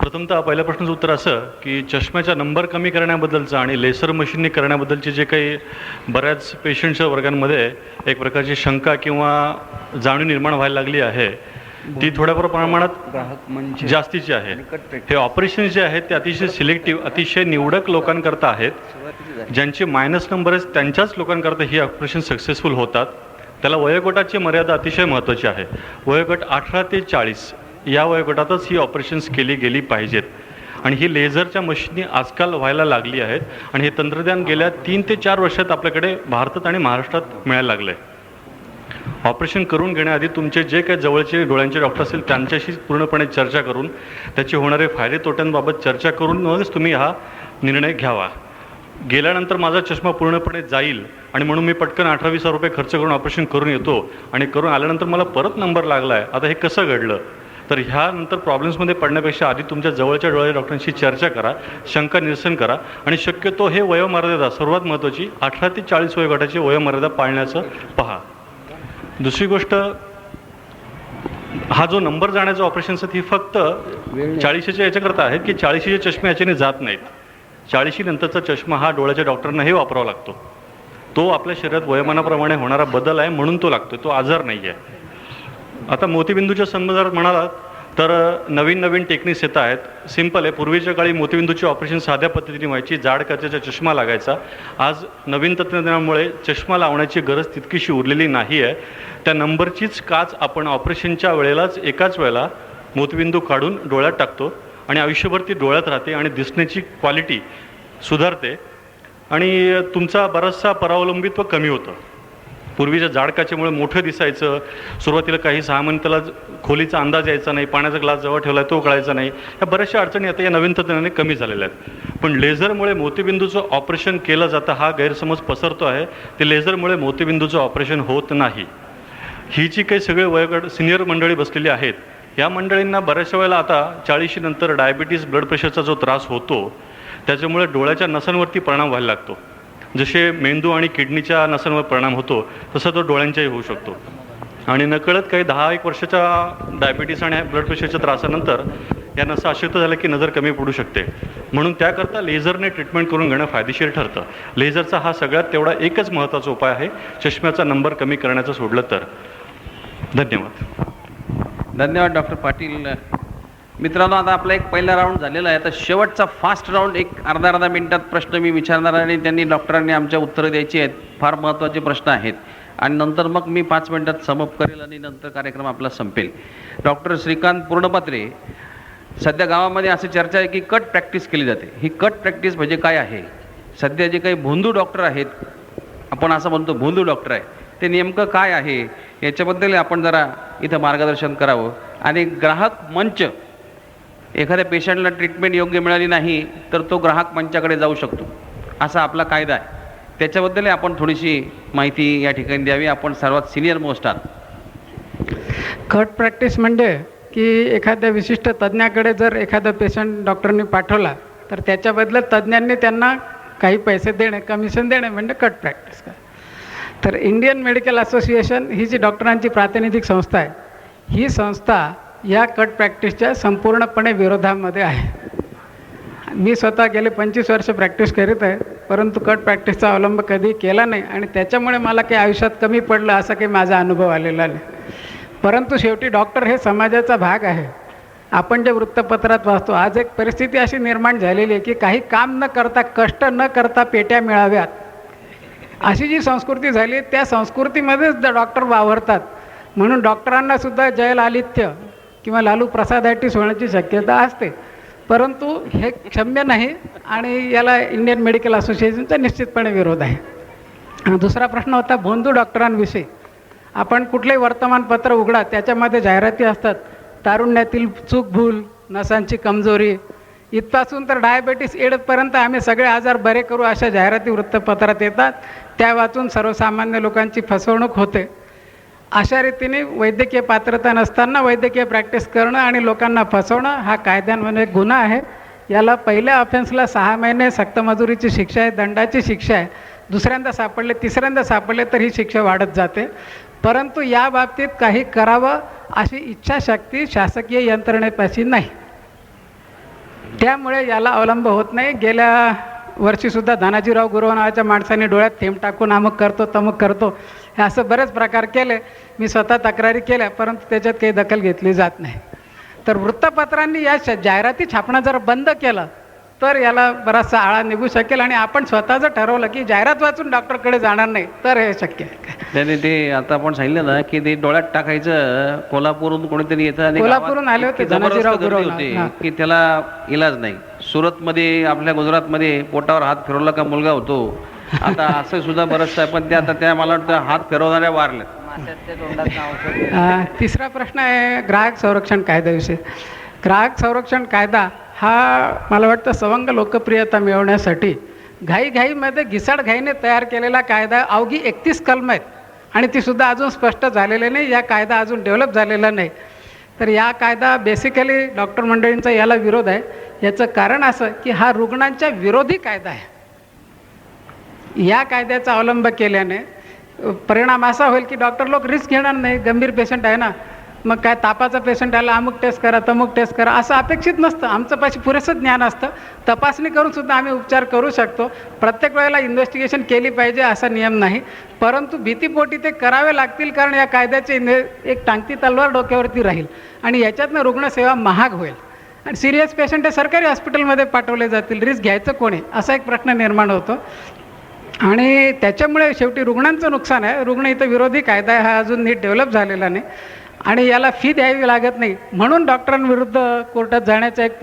प्रथमतः पहिल्या प्रश्नाचं उत्तर असं की चष्म्याचा नंबर कमी करण्याबद्दलचं आणि लेसर मशीनने करण्याबद्दलचे जे काही बऱ्याच पेशंटच्या वर्गांमध्ये एक प्रकारची शंका किंवा जाणीव निर्माण व्हायला लागली आहे, ती थोड्याफार प्रमाणात जास्तीची आहे. हे ऑपरेशन जे आहेत ते अतिशय सिलेक्टिव्ह, अतिशय निवडक लोकांकरता आहेत. ज्यांचे मायनस नंबर आहेत त्यांच्याच लोकांकरता ही ऑपरेशन सक्सेसफुल होतात. त्याला वयोगटाची मर्यादा अतिशय महत्त्वाची आहे. वयोगट 18 ते 40 या वयोगटातच ही ऑपरेशन्स केली गेली पाहिजेत. आणि ही लेझरच्या मशिनी आजकाल व्हायला लागली आहेत आणि हे तंत्रज्ञान गेल्या 3 ते 4 वर्षात आपल्याकडे भारतात आणि महाराष्ट्रात मिळायला लागलं आहे. ऑपरेशन करून घेण्याआधी तुमचे जे काही जवळचे डोळ्यांचे डॉक्टर असतील त्यांच्याशी पूर्णपणे चर्चा करून त्याचे होणारे फायदे तोट्यांबाबत चर्चा करून मगच तुम्ही हा निर्णय घ्यावा. गेल्यानंतर माझा चष्मा पूर्णपणे जाईल आणि म्हणून मी पटकन 18-20 रुपये खर्च करून ऑपरेशन करून येतो आणि करून आल्यानंतर मला परत नंबर लागला आहे, आता हे कसं घडलं? तर ह्यानंतर प्रॉब्लेम्समध्ये पडण्यापेक्षा आधी तुमच्या जवळच्या डोळ्याच्या डॉक्टरांशी चर्चा करा, शंका निरसन करा आणि शक्यतो हे वयोमर्यादा सर्वात महत्त्वाची 18 ते 40 वयोगटाची वयोमर्यादा पाळण्याचं पहा. दुसरी गोष्ट, हा जो नंबर जाण्याचं ऑपरेशनचं ती फक्त 40च्या याच्याकरता आहे की 40चे चष्मे याच्याने जात नाहीत. 40 नंतरचा चष्मा हा डोळ्याच्या डॉक्टरांनाही वापरावा लागतो. तो आपल्या शरीरात वयोमानाप्रमाणे होणारा बदल आहे म्हणून तो लागतो, तो आजार नाही आहे. आता मोतीबिंदूच्या संदर्भात म्हणालात तर नवीन टेक्निक्स येत आहेत. सिंपल आहे. पूर्वीच्या काळी मोतीबिंदूची ऑपरेशन साध्या पद्धतीने व्हायची, जाड काचेचा चष्मा लागायचा. आज नवीन तंत्रज्ञानामुळे चष्मा लावण्याची गरज तितकीशी उरलेली नाही आहे. त्या नंबरचीच काच आपण ऑपरेशनच्या वेळेलाच एकाच वेळेला मोतीबिंदू काढून डोळ्यात टाकतो आणि आयुष्यभर ती डोळ्यात राहते आणि दिसण्याची क्वालिटी सुधारते आणि तुमचा बराचसा परावलंबित्व कमी होतं. पूर्वीच्या जाड काचेमुळे मोठं दिसायचं, सुरुवातीला काही 6 महिने त्याला खोलीचा अंदाज यायचा नाही, पाण्याचा ग्लास जवळ ठेवला तो कळायचा नाही. ह्या बऱ्याचशा अडचणी आता या नवीन तंत्रज्ञानाने कमी झालेल्या आहेत. पण लेझरमुळे मोतीबिंदूचं ऑपरेशन केलं जातं हा गैरसमज पसरतो आहे. ते लेझरमुळे मोतीबिंदूचं ऑपरेशन होत नाही. ही जी काही सगळे वयोगट सिनियर मंडळी बसलेली आहेत, या मंडळींना बऱ्याचशा वेळेला आता 40 नंतर डायबिटीज, ब्लड प्रेशरचा जो त्रास होतो त्याच्यामुळे डोळ्याच्या नसांवरती परिणाम व्हायला लागतो. जसे मेंदू आणि किडनीच्या नसांवर परिणाम होतो तसा तो डोळ्यांच्याही होऊ शकतो. आणि नकळत काही 10-1 वर्षाच्या डायबिटीस आणि ब्लड प्रेशरच्या त्रासानंतर या नसा अशक्त झाल्या की नजर कमी पडू शकते. म्हणून त्याकरता लेझरने ट्रीटमेंट करून घेणं फायदेशीर ठरतं. लेझरचा हा सगळ्यात तेवढा एकच महत्त्वाचा उपाय आहे चष्म्याचा नंबर कमी करण्याचं सोडलं तर. धन्यवाद. धन्यवाद डॉक्टर पाटील. मित्रांनो, आता आपला एक पहिला राऊंड झालेला आहे. आता शेवटचा फास्ट राऊंड, एक अर्धा मिनिटात प्रश्न मी विचारणार आणि त्यांनी डॉक्टरांनी आमच्या उत्तरं द्यायची आहेत. फार महत्त्वाचे प्रश्न आहेत आणि नंतर मग मी 5 मिनिटात समअप करेल आणि नंतर कार्यक्रम आपला संपेल. डॉक्टर श्रीकांत पूर्णपात्रे, सध्या गावामध्ये अशी चर्चा आहे की कट प्रॅक्टिस केली जाते. ही कट प्रॅक्टिस म्हणजे काय आहे? सध्या जे काही भोंदू डॉक्टर आहेत, आपण असं म्हणतो भोंदू डॉक्टर आहे, ते नेमकं काय आहे याच्याबद्दल आपण जरा इथं मार्गदर्शन करावं. आणि ग्राहक मंच, एखाद्या पेशंटला ट्रीटमेंट योग्य मिळाली नाही तर तो ग्राहक मंचाकडे जाऊ शकतो असा आपला कायदा आहे. त्याच्याबद्दल आपण थोडीशी माहिती या ठिकाणी द्यावी. आपण सर्वात सिनियर मोस्ट आहात. कट प्रॅक्टिस म्हणजे की एखाद्या विशिष्ट तज्ज्ञाकडे जर एखादा पेशंट डॉक्टरने पाठवला तर त्याच्या बदल्यात तज्ज्ञांनी त्यांना काही पैसे देणे, कमिशन देणे म्हणजे कट प्रॅक्टिस. तर इंडियन मेडिकल असोसिएशन ही जी डॉक्टरांची प्रातिनिधिक संस्था आहे, ही संस्था या कट प्रॅक्टिसच्या संपूर्णपणे विरोधामध्ये आहे. मी स्वतः गेले 25 वर्ष प्रॅक्टिस करीत आहे, परंतु कट प्रॅक्टिसचा अवलंब कधी केला नाही आणि त्याच्यामुळे मला काही आयुष्यात कमी पडलं असा काही माझा अनुभव आलेला नाही. परंतु शेवटी डॉक्टर हे समाजाचा भाग आहे. आपण जे वृत्तपत्रात वाचतो, आज एक परिस्थिती अशी निर्माण झालेली आहे की काही काम न करता, कष्ट न करता पेट्या मिळाव्यात अशी जी संस्कृती झाली, त्या संस्कृतीमध्येच डॉक्टर वावरतात. म्हणून डॉक्टरांनासुद्धा जयललित्य किंवा लालू प्रसादायटिस होण्याची शक्यता असते. परंतु हे क्षम्य नाही आणि याला इंडियन मेडिकल असोसिएशनचा निश्चितपणे विरोध आहे. दुसरा प्रश्न होता भोंदू डॉक्टरांविषयी. आपण कुठलेही वर्तमानपत्र उघडा, त्याच्यामध्ये जाहिराती असतात. तारुण्यातील चूक भूल, नसांची कमजोरी इथपासून तर डायबेटीस एड्सपर्यंत आम्ही सगळे आजार बरे करू अशा जाहिराती वृत्तपत्रात येतात, त्या वाचून सर्वसामान्य लोकांची फसवणूक होते. अशा रीतीने वैद्यकीय पात्रता नसताना वैद्यकीय प्रॅक्टिस करणं आणि लोकांना फसवणं हा कायद्यामध्ये गुन्हा आहे. याला पहिल्या ऑफेन्सला 6 महिने सक्तमजुरीची शिक्षा आहे, दंडाची शिक्षा आहे. दुसऱ्यांदा सापडले, तिसऱ्यांदा सापडले तर ही शिक्षा वाढत जाते. परंतु या बाबतीत काही करावं अशी इच्छाशक्ती शासकीय यंत्रणेपाशी नाही. त्यामुळे याला अवलंब होत नाही. गेल्या वर्षीसुद्धा धनाजीराव गुरव नावाच्या माणसाने डोळ्यात थेंब टाकून अमुक करतो तमुक करतो हे असं बरेच प्रकार केले. मी स्वतः तक्रारी केल्या, परंतु त्याच्यात काही दखल घेतली जात नाही. तर वृत्तपत्रांनी या जाहिराती छापणं जर बंद केलं तर याला बराचसा आळा निघू शकेल. आणि आपण स्वतः जर ठरवलं की जाहिरात वाचून डॉक्टरकडे जाणार नाही तर हे शक्य आहे. त्याने ते आता आपण सांगितलं ना की ते डोळ्यात टाकायचं. कोल्हापूरहून कोणीतरी येतं आणि कोल्हापूरहून आले होते, जबरदस्त धनाजीराव गर्दी गुरव होते नाव. की त्याला इलाज नाही. सुरतमध्ये आपल्या गुजरातमध्ये पोटावर हात फिरवला का मुलगा होतो. आता असं सुद्धा बरंचसं आहे, पण ते आता त्या मला वाटतं हात फिरवणाऱ्या वारल्या. तिसरा प्रश्न आहे ग्राहक संरक्षण कायद्याविषयी. ग्राहक संरक्षण कायदा हा मला वाटतं सवंग लोकप्रियता मिळवण्यासाठी घाईमध्ये घिसाडघाईने तयार केलेला कायदा. अवघी 31 कलम आहेत आणि ती सुद्धा अजून स्पष्ट झालेले नाही. या कायदा अजून डेव्हलप झालेला नाही. तर या कायदा बेसिकली डॉक्टर मंडळींचा याला विरोध आहे. याचं कारण असं की हा रुग्णांच्या विरोधी कायदा आहे. या कायद्याचा अवलंब केल्याने परिणाम असा होईल की डॉक्टर लोक रिस्क घेणार नाही. गंभीर पेशंट आहे ना, मग काय तापाचा पेशंट आला अमुक टेस्ट करा तमुक टेस्ट करा असं अपेक्षित नसतं. आमचं पाशी पुरेसं ज्ञान असतं. तपासणी करून सुद्धा आम्ही उपचार करू शकतो. प्रत्येक वेळेला इन्व्हेस्टिगेशन केली पाहिजे असा नियम नाही, परंतु भीतीपोटी ते करावे लागतील. कारण या कायद्याचे एक टांगती तलवार डोक्यावरती राहील आणि याच्यातनं रुग्णसेवा महाग होईल. आणि सिरियस पेशंट हे सरकारी हॉस्पिटलमध्ये पाठवले जातील. रिस्क घ्यायचं कोणी असा एक प्रश्न निर्माण होतो आणि त्याच्यामुळे शेवटी रुग्णांचं नुकसान आहे. रुग्ण इथं विरोधी कायदा आहे, हा अजून नीट डेव्हलप झालेला नाही आणि याला फी द्यावी लागत नाही. म्हणून डॉक्टरांविरुद्ध कोर्टात जाण्याचं एक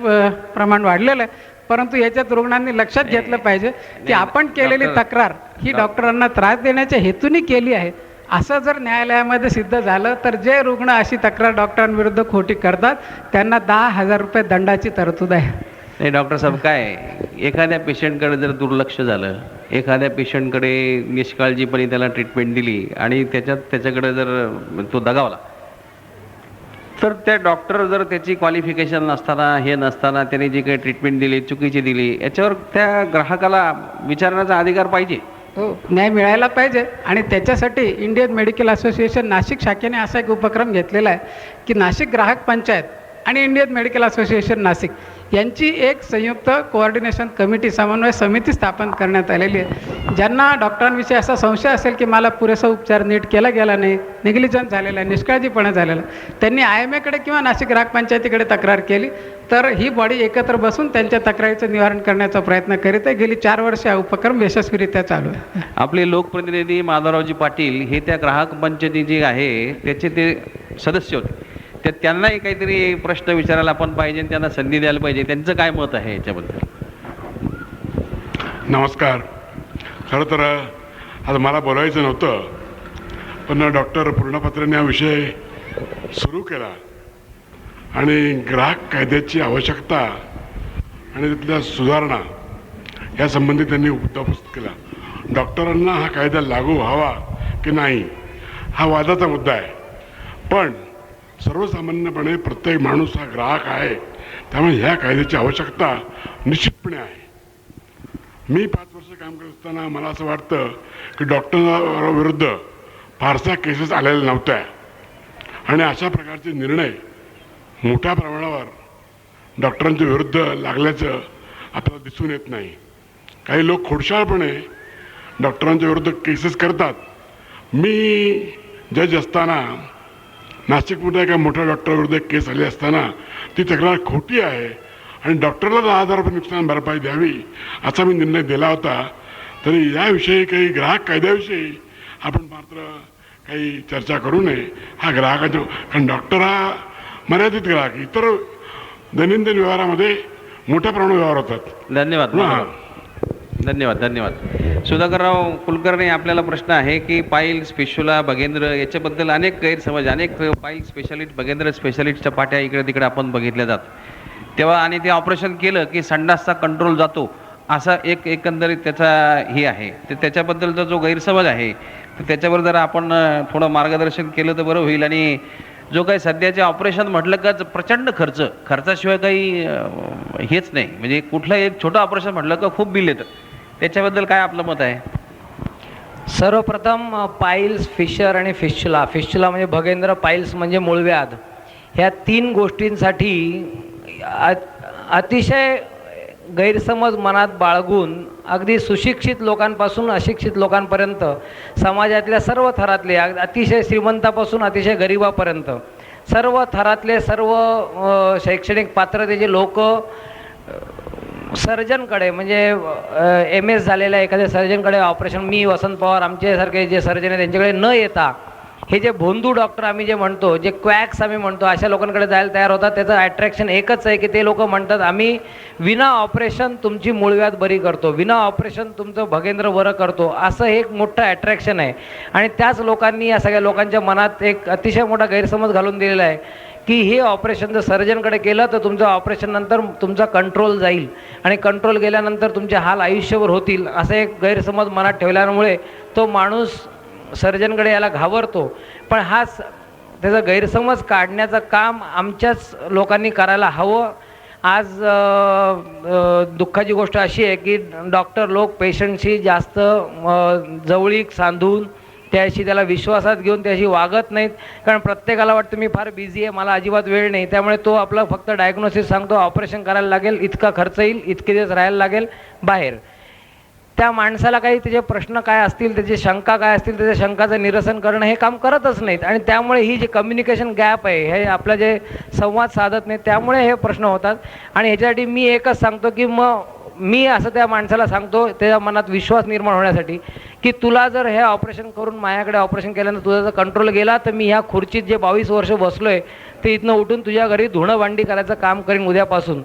प्रमाण वाढलेलं आहे. परंतु याच्यात रुग्णांनी लक्षात घेतलं पाहिजे की आपण केलेली तक्रार ही डॉक्टरांना त्रास देण्याच्या हेतूने केली आहे. असं जर न्यायालयामध्ये सिद्ध झालं तर जे रुग्ण अशी तक्रार डॉक्टरांविरुद्ध खोटी करतात त्यांना 10,000 रुपये दंडाची तरतूद आहे. नाही डॉक्टर साहेब, काय एखाद्या पेशंटकडे जर दुर्लक्ष झालं, एखाद्या पेशंटकडे निष्काळजीपणे त्याला ट्रीटमेंट दिली आणि त्याच्याकडे जर तो दगावला तर त्या डॉक्टर जर त्याची क्वालिफिकेशन नसताना हे नसताना त्याने जी काही ट्रीटमेंट दिली चुकीची दिली याच्यावर त्या ग्राहकाला विचारण्याचा अधिकार पाहिजे. हो, न्याय मिळायला पाहिजे. आणि त्याच्यासाठी इंडियन मेडिकल असोसिएशन नाशिक शाखेने असा एक उपक्रम घेतलेला आहे की नाशिक ग्राहक पंचायत आणि इंडियन मेडिकल असोसिएशन नाशिक यांची एक संयुक्त कोऑर्डिनेशन कमिटी समन्वय समिती स्थापन करण्यात आलेली आहे. ज्यांना डॉक्टरांविषयी असा संशय असेल की मला पुरेसा उपचार नीट केला गेला नाही, निग्लिजन्स झालेला आहे, निष्काळजीपणा झालेला, त्यांनी IMA किंवा नाशिक ग्राहक पंचायतीकडे तक्रार केली तर ही बॉडी एकत्र बसून त्यांच्या तक्रारीचं निवारण करण्याचा प्रयत्न करीत आहे. गेली 4 वर्षे हा उपक्रम यशस्वीरित्या चालू आहे. आपले लोकप्रतिनिधी माधवरावजी पाटील हे त्या ग्राहक पंचायती जी आहे त्याचे ते सदस्य होते. तर त्यांनाही काहीतरी प्रश्न विचारायला आपण पाहिजे, त्यांना संधी द्यायला पाहिजे. त्यांचं काय मत आहे याच्याबद्दल? नमस्कार. खरं तर आज मला बोलायचं नव्हतं, पण डॉक्टर पूर्णपत्राने हा विषय सुरू केला आणि ग्राहक कायद्याची आवश्यकता आणि तिथल्या सुधारणा यासंबंधी त्यांनी मुद्दा उपस्थित केला. डॉक्टरांना हा कायदा लागू व्हावा की नाही हा वादाचा मुद्दा आहे, पण सर्वसामान्यपणे प्रत्येक माणूस हा ग्राहक आहे, त्यामुळे ह्या कायद्याची आवश्यकता निश्चितपणे आहे. मी 5 वर्ष काम करत असताना मला असं वाटतं की डॉक्टरांविरुद्ध फारशा केसेस आलेल्या नव्हत्या आणि अशा प्रकारचे निर्णय मोठ्या प्रमाणावर डॉक्टरांच्या विरुद्ध लागल्याचं आपल्याला दिसून येत नाही. काही लोक खोडसाळपणे डॉक्टरांच्या विरुद्ध केसेस करतात. मी जज असताना नाशिकमध्ये एका मोठ्या डॉक्टरविरुद्ध एक केस आली असताना ती तक्रार खोटी आहे आणि डॉक्टरला 10,000 रुपये नुकसान भरपाई द्यावी असा मी निर्णय दिला होता. तरी याविषयी काही ग्राहक कायद्याविषयी आपण मात्र काही चर्चा करू नये. हा ग्राहकाच्या, कारण डॉक्टर हा मर्यादित ग्राहक, इतर दैनंदिन व्यवहारामध्ये मोठ्या प्रमाणात व्यवहार होतात. धन्यवाद. धन्यवाद. सुधाकरराव कुलकर्णी, आपल्याला प्रश्न आहे की पाईल, स्पेशुला, बगेंद्र याच्याबद्दल अनेक गैरसमज, अनेक पाईल स्पेशालिस्ट, बगेंद्र स्पेशालिस्टच्या पाट्या इकडे तिकडे आपण बघितल्या जातात. तेव्हा आणि ते ऑपरेशन केलं की संडासचा कंट्रोल जातो, असा एक एकंदरीत त्याचा हे आहे. तर त्याच्याबद्दलचा जो गैरसमज आहे तर त्याच्यावर जर आपण थोडं मार्गदर्शन केलं तर बरं होईल. आणि जो काही सध्याचे ऑपरेशन म्हटलं का प्रचंड खर्चाशिवाय काही हेच नाही. म्हणजे कुठलंही एक छोटं ऑपरेशन म्हटलं का खूप बिल येतं. त्याच्याबद्दल काय आपलं मत आहे? सर्वप्रथम पाईल्स, फिशर आणि फिस्चुला. फिस्चुला म्हणजे भगेंद्र, पाईल्स म्हणजे मूळव्याध. ह्या 3 गोष्टींसाठी अतिशय गैरसमज मनात बाळगून अगदी सुशिक्षित लोकांपासून अशिक्षित लोकांपर्यंत, समाजातल्या सर्व थरातले, अतिशय श्रीमंतापासून अतिशय गरिबापर्यंत सर्व थरातले, सर्व शैक्षणिक पात्रतेचे लोक सर्जनकडे, म्हणजे MS झालेल्या एखाद्या सर्जनकडे ऑपरेशन, मी वसंत पवार आमच्यासारखे जे सर्जन आहे त्यांच्याकडे न येता हे जे भोंदू डॉक्टर आम्ही जे म्हणतो, जे क्वॅक्स आम्ही म्हणतो, अशा लोकांकडे जायला तयार होतात. त्याचं अट्रॅक्शन एकच आहे की ते लोक म्हणतात आम्ही विना ऑपरेशन तुमची मूळव्याध बरी करतो, विना ऑपरेशन तुमचं भगेंद्र बरं करतो, असं एक मोठं अट्रॅक्शन आहे. आणि त्याच लोकांनी या सगळ्या लोकांच्या मनात एक अतिशय मोठा गैरसमज घालून दिलेला आहे की हे ऑपरेशन जर सर्जनकडे केलं तर तुमचं ऑपरेशन नंतर तुमचा कंट्रोल जाईल आणि कंट्रोल गेल्यानंतर तुमचे हाल आयुष्यभर होतील, असा एक गैरसमज मनात ठेवल्यामुळे तो माणूस सर्जनकडे याला घाबरतो. पण हाच त्याचा गैरसमज काढण्याचं काम आमच्याच लोकांनी करायला हवं. आज दुःखाची गोष्ट अशी आहे की डॉक्टर लोक पेशंटशी जास्त जवळीक सांधून त्याशी त्याला विश्वासात घेऊन त्याशी वागत नाहीत. कारण प्रत्येकाला वाटतं मी फार बिझी आहे, मला अजिबात वेळ नाही, त्यामुळे तो आपला फक्त डायग्नोसिस सांगतो, ऑपरेशन करायला लागेल, इतका खर्च येईल, इतके दिवस राहायला लागेल बाहेर. त्या माणसाला काही त्याचे प्रश्न काय असतील, त्याची शंका काय असतील, त्याच्या शंकाचं निरसन करणं हे काम करतच नाहीत. आणि त्यामुळे ही जी कम्युनिकेशन गॅप आहे, हे आपलं जे संवाद साधत नाहीत, त्यामुळे हे प्रश्न होतात. आणि ह्याच्यासाठी मी एकच सांगतो की मग मी असं त्या माणसाला सांगतो त्याच्या मनात विश्वास निर्माण होण्यासाठी की तुला जर हे ऑपरेशन करून माझ्याकडे ऑपरेशन केल्यानंतर तुझा जर कंट्रोल गेला तर मी ह्या खुर्चीत जे 22 वर्ष बसलो आहे ते इथनं उठून तुझ्या घरी धुणं भांडी करायचं काम करीन उद्यापासून.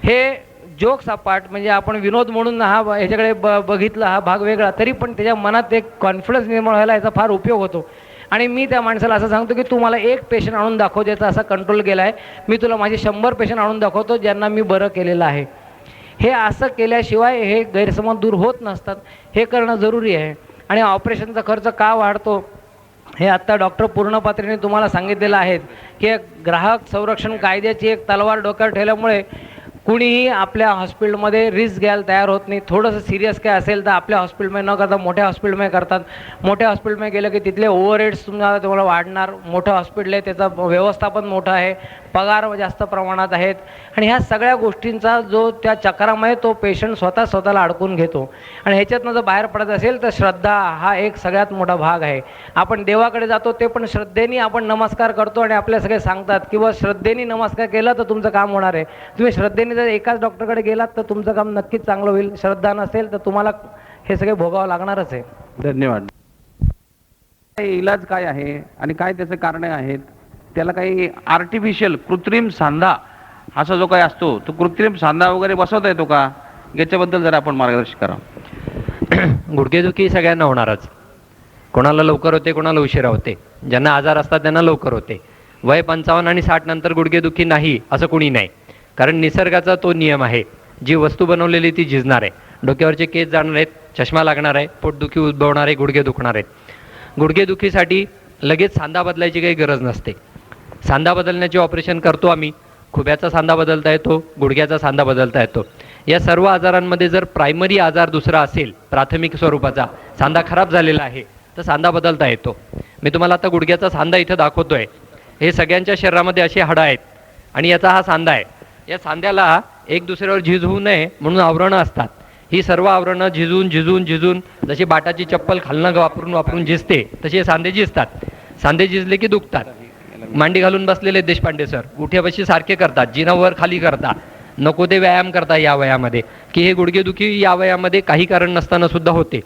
हे जोक्स अपार्ट, म्हणजे आपण विनोद म्हणून ह्याच्याकडे बघितला, हा भाग वेगळा, तरी पण त्याच्या मनात एक कॉन्फिडन्स निर्माण व्हायला याचा फार उपयोग होतो. आणि मी त्या माणसाला असं सांगतो की तू मला एक पेशंट आणून दाखव ज्याचा असा कंट्रोल गेला आहे, मी तुला माझे 100 पेशंट आणून दाखवतो ज्यांना मी बरं केलेलं आहे. हे असं केल्याशिवाय हे गैरसमज दूर होत नसतात, हे करणं जरुरी आहे. आणि ऑपरेशनचा खर्च का वाढतो हे आत्ता डॉक्टर पूर्णपात्रेने तुम्हाला सांगितलेलं आहे की ग्राहक संरक्षण कायद्याची एक तलवार डोक्यावर ठेवल्यामुळे कुणीही आपल्या हॉस्पिटलमध्ये रिस्क घ्यायला तयार होत नाही. थोडंसं सिरियस काय असेल तर आपल्या हॉस्पिटलमध्ये न करता मोठ्या हॉस्पिटलमध्ये करतात. मोठ्या हॉस्पिटलमध्ये गेलं की तिथले ओव्हरहेड्स तुम्हाला वाढणार. मोठं हॉस्पिटल आहे, त्याचं व्यवस्थापन मोठं आहे, पगार जास्त प्रमाणात आहेत. आणि ह्या सगळ्या गोष्टींचा जो त्या चक्रामध्ये तो पेशंट स्वतःला अडकून घेतो. आणि ह्याच्यातनं जर बाहेर पडत असेल तर श्रद्धा हा एक सगळ्यात मोठा भाग आहे. आपण देवाकडे जातो ते पण श्रद्धेने आपण नमस्कार करतो आणि आपल्या सगळे सांगतात की बा श्रद्धेने नमस्कार केला तर तुमचं काम होणार आहे. तुम्ही श्रद्धेने जर एकाच डॉक्टरकडे गेलात तर तुमचं काम नक्कीच चांगलं होईल. श्रद्धा नसेल तर तुम्हाला हे सगळे भोगावं लागणारच आहे. धन्यवाद. इलाज काय आहे आणि काय त्याचे कारणे आहेत? त्याला काही आर्टिफिशियल कृत्रिम सांधा असा जो काही असतो तो कृत्रिम सांधा वगैरे बसवता येतो का? याच्याबद्दल जरा आपण मार्गदर्शन करा. गुडघेदुखी सगळ्यांना होणारच. कोणाला लवकर होते, कोणाला उशिरा होते. ज्यांना आजार असतात त्यांना लवकर होते. वय 55 आणि 60 नंतर गुडघेदुखी नाही असं कोणी नाही. कारण निसर्गाचा तो नियम आहे, जी वस्तू बनवलेली ती झिजणार आहे. डोक्यावरचे केस जाणार आहेत, चष्मा लागणार आहे, पोटदुखी उद्भवणार आहे, गुडघे दुखणार आहेत. गुडघेदुखीसाठी लगेच सांधा बदलायची काही गरज नसते. सांधा बदलण्याचे ऑपरेशन करतो आम्ही. खुब्याचा सांधा बदलता येतो, गुडघ्याचा सांधा बदलता येतो. या सर्व आजारांमध्ये जर प्रायमरी आजार दुसरा असेल, प्राथमिक स्वरूपाचा सांधा खराब झालेला आहे तर सांधा बदलता येतो. मी तुम्हाला आता गुडघ्याचा सांधा इथं दाखवतोय. हे सगळ्यांच्या शरीरामध्ये अशी हाडं आहेत आणि याचा हा सांधा आहे. या सांध्याला एक दुसऱ्यावर झीज होऊ नये म्हणून आवरणं असतात. ही सर्व आवरणं झिजून जशी बाटाची चप्पल खालनं वापरून झिजते तसे सांधे झिजतात. सांधे झिजले की दुखतात. मांडी घालून बसलेले देशपांडे सर उठ्यापाशी सारखे करतात, जिनावर खाली करतात, नको ते व्यायाम करतात या वयामध्ये, की हे गुडघेदुखी या वयामध्ये काही कारण नसताना सुद्धा होते.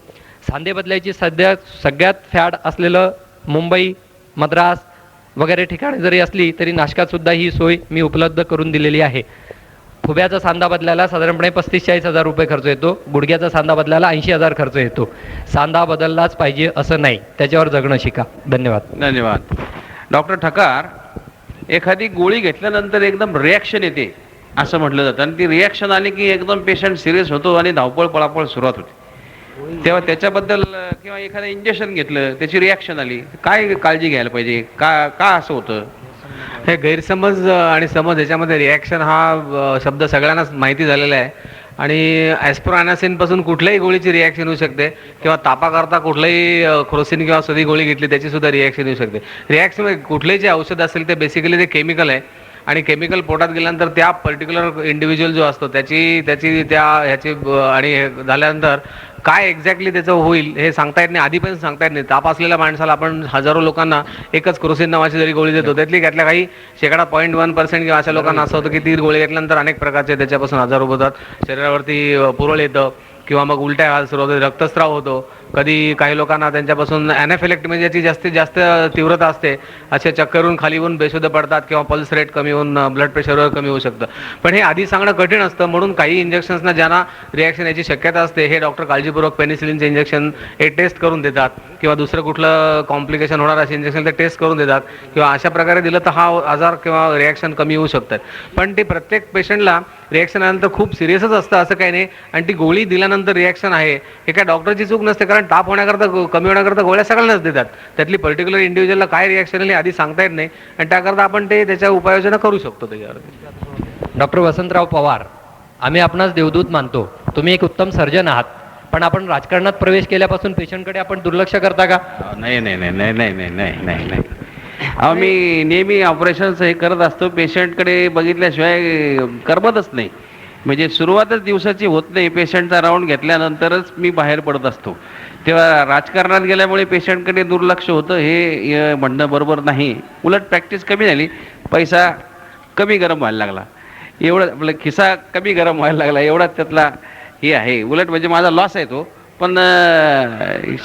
सांधे बदलायची सगळ्यात फॅड असलेलं मुंबई, मद्रास वगैरे ठिकाणी जरी असली तरी नाशकात सुद्धा ही सोय मी उपलब्ध करून दिलेली आहे. खुब्याचा सांधा बदलायला साधारणपणे 35-40 हजार रुपये खर्च येतो. गुडघ्याचा सांधा बदलायला 80,000 खर्च येतो. सांधा बदललाच पाहिजे असं नाही, त्याच्यावर जगणं शिका. धन्यवाद. धन्यवाद. डॉक्टर ठकार, एखादी गोळी घेतल्यानंतर एकदम रिॲक्शन येते असं म्हटलं जातं. आणि ती रिॲक्शन आली की एकदम पेशंट सिरियस होतो आणि धावपळ पळापळ सुरुवात होते. तेव्हा त्याच्याबद्दल किंवा एखादं इंजेक्शन घेतलं त्याची रिॲक्शन आली, काय काळजी घ्यायला पाहिजे, का असं होतं? हे गैरसमज आणि समज याच्यामध्ये रिॲक्शन हा शब्द सगळ्यांनाच माहिती झालेला आहे. आणि ॲस्प्रोॲनासिनपासून कुठल्याही गोळीची रिॲक्शन होऊ शकते किंवा तापाकरता कुठलंही क्रोसिन किंवा सदी गोळी घेतली त्याची सुद्धा रिॲक्शन येऊ शकते. रिॲक्शन कुठलेही जे औषध असेल ते बेसिकली ते केमिकल आहे आणि केमिकल पोटात गेल्यानंतर त्या पर्टिक्युलर इंडिव्हिज्युअल जो असतो त्याची ह्याची आणि हे झाल्यानंतर काय एक्झॅक्टली त्याचं होईल हे सांगता येत नाही, आधी पण सांगता येत नाही. ताप असलेल्या माणसाला आपण हजारो लोकांना एकच क्रोसिन नावाची जरी गोळी देतो, त्यातल्या काही 0.1% किंवा अशा लोकांना असं होतं की ती गोळी घेतल्यानंतर अनेक प्रकारचे त्याच्यापासून आजार होतात. शरीरावरती पुरळ येतं किंवा मग उलट्या व्हायला सुरुवात होते, रक्तस्राव होतो. कधी काही लोकांना त्यांच्यापासून ॲनाफिलेक्टी म्हणजे ज्याची जास्तीत जास्त तीव्रता असते, असे चक्करून खाली होऊन बेशुद्ध पडतात किंवा पल्स रेट कमी होऊन ब्लड प्रेशर कमी होऊ शकतं. पण हे आधी सांगणं कठीण असतं. म्हणून काही इंजेक्शन्सना ज्यांना रिॲक्शन याची शक्यता असते हे डॉक्टर काळजीपूर्वक पेनिसिलिनचे इंजेक्शन हे टेस्ट करून देतात किंवा दुसरं कुठलं कॉम्प्लिकेशन होणार असे इंजेक्शन ते टेस्ट करून देतात किंवा अशा प्रकारे दिलं तर हा आजार किंवा रिॲक्शन कमी होऊ शकतात. पण ते प्रत्येक पेशंटला रिॲक्शन आल्यानंतर खूप सिरियसच असतं असं काही नाही. आणि ती गोळी दिल्यानंतर रिॲक्शन आहे हे काय डॉक्टरची चूक नसते, कारण ताप होण्याकरता कमी होण्याकरता गोळ्या सगळ्यांनाच देतात. त्यातली पर्टिक्युलर इंडिव्हिज्युअलला काय रिॲक्शन आली आधी सांगता येत नाही आणि त्याकरता आपण त्याच्या उपाययोजना करू शकतो त्याच्यावर. डॉक्टर वसंतराव पवार, आम्ही आपणास देवदूत मानतो, तुम्ही एक उत्तम सर्जन आहात, पण आपण राजकारणात प्रवेश केल्यापासून पेशंटकडे आपण दुर्लक्ष करता का? नाही नाही नाही नाही नाही नाही नाही नाही नाही अहो, मी नेहमी ऑपरेशन्स हे करत असतो, पेशंटकडे बघितल्याशिवाय करमतच नाही. म्हणजे सुरुवातच दिवसाची होत नाही, पेशंटचा राऊंड घेतल्यानंतरच मी बाहेर पडत असतो. तेव्हा राजकारणात गेल्यामुळे पेशंटकडे दुर्लक्ष होतं हे म्हणणं बरोबर नाही. उलट प्रॅक्टिस कमी झाली, पैसा कमी गरम व्हायला लागला, एवढं आपला खिसा कमी गरम व्हायला लागला, एवढाच त्यातला हे आहे. उलट म्हणजे माझा लॉस आहे तो, पण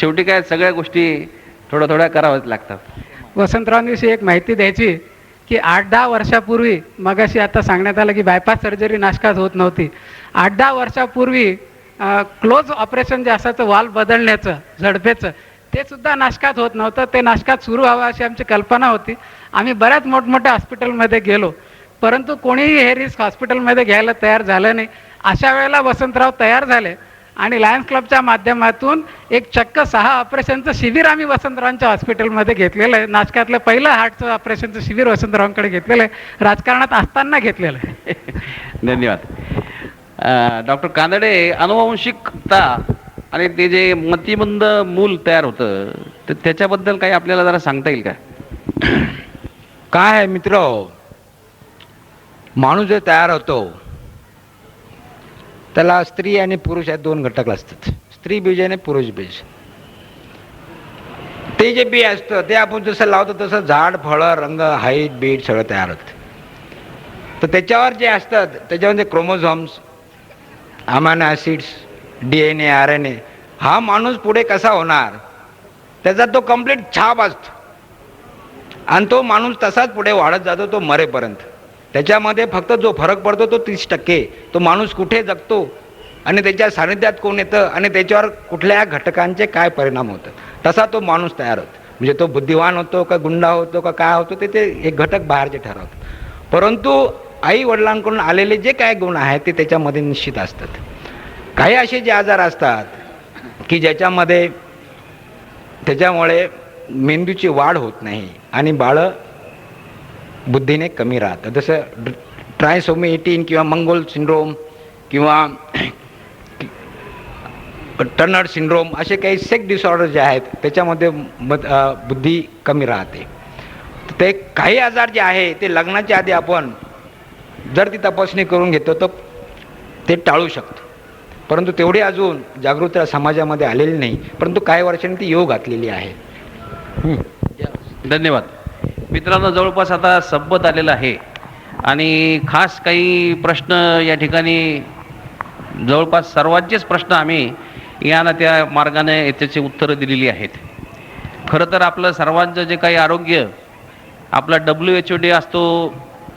शेवटी काय सगळ्या गोष्टी थोड्या थोड्या कराव्याच लागतात. वसंतरावांविषयी एक माहिती द्यायची की 8-10 वर्षापूर्वी, मगाशी आता सांगण्यात आलं की बायपास सर्जरी नाशकात होत नव्हती, 8-10 वर्षापूर्वी क्लोज ऑपरेशन जे असायचं वाल बदलण्याचं झडपेचं, ते सुद्धा नाशकात होत नव्हतं. ते नाशकात सुरू व्हावं अशी आमची कल्पना होती. आम्ही बऱ्याच मोठमोठ्या हॉस्पिटलमध्ये गेलो, परंतु कोणीही हे रिस्क हॉस्पिटलमध्ये घ्यायला तयार झालं नाही. अशा वेळेला वसंतराव तयार झाले आणि लायन्स क्लबच्या माध्यमातून एक चक्क 6 ऑपरेशनचं शिबिर आम्ही वसंतरावांच्या हॉस्पिटलमध्ये घेतलेलं आहे. नाशकातलं पहिलं हार्टचं ऑपरेशनचं शिबिर वसंतरावांकडे घेतलेलं आहे, राजकारणात असताना घेतलेलं आहे. धन्यवाद. डॉक्टर कानडे, अनुवांशिकता आणि ते जे मतिमंद मूल तयार होतं तर त्याच्याबद्दल काही आपल्याला जरा सांगता येईल का? काय आहे मित्र, माणूस जे तयार होतो त्याला स्त्री आणि पुरुष या 2 घटक असतात, स्त्री बीज आणि पुरुष बीज. ते जे बी असतं ते आपण जसं लावतो तसं झाड, फळं, रंग, हाईट, बीट सगळं तयार होतं. तर त्याच्यावर जे असतात त्याच्यामध्ये chromosomes, amino acids, DNA, RNA, हा माणूस पुढे कसा होणार त्याचा तो कंप्लीट छाप असतो आणि तो माणूस तसाच पुढे वाढत जातो तो मरेपर्यंत. त्याच्यामध्ये फक्त जो फरक पडतो तो 30%, तो माणूस कुठे जगतो आणि त्याच्या सानिध्यात कोण येतं आणि त्याच्यावर कुठल्या घटकांचे काय परिणाम होतात, तसा तो माणूस तयार होतो. म्हणजे तो बुद्धिवान होतो का गुंडा होतो का काय होतो ते एक घटक बाहेरचे ठरवतात. परंतु आई वडिलांकडून आलेले जे काय गुण आहेत ते त्याच्यामध्ये निश्चित असतात. काही असे जे आजार असतात की ज्याच्यामुळे मेंदूची वाढ होत नाही आणि बाळं बुद्धीने कमी राहतं. जसं ट्रायसोमी 18 किंवा मंगोल सिंड्रोम किंवा टर्नर सिंड्रोम असे काही सेक्स डिसऑर्डर जे आहेत त्याच्यामध्ये बुद्धी कमी राहते. ते काही आजार जे आहे ते लग्नाच्या आधी आपण जर ती तपासणी करून घेतो तर ते टाळू शकतो. परंतु तेवढी अजून जागृतता समाजामध्ये आलेली नाही, परंतु काही वर्षांनी ती योग घातलेली आहे. धन्यवाद. मित्रांनो, जवळपास आता संपत आलेला आहे आणि खास काही प्रश्न या ठिकाणी जवळपास सर्वांचेच प्रश्न आम्ही या ना त्या मार्गाने त्याची उत्तरं दिलेली आहेत. खरं तर आपलं सर्वांचं जे काही आरोग्य, आपला WHO डे असतो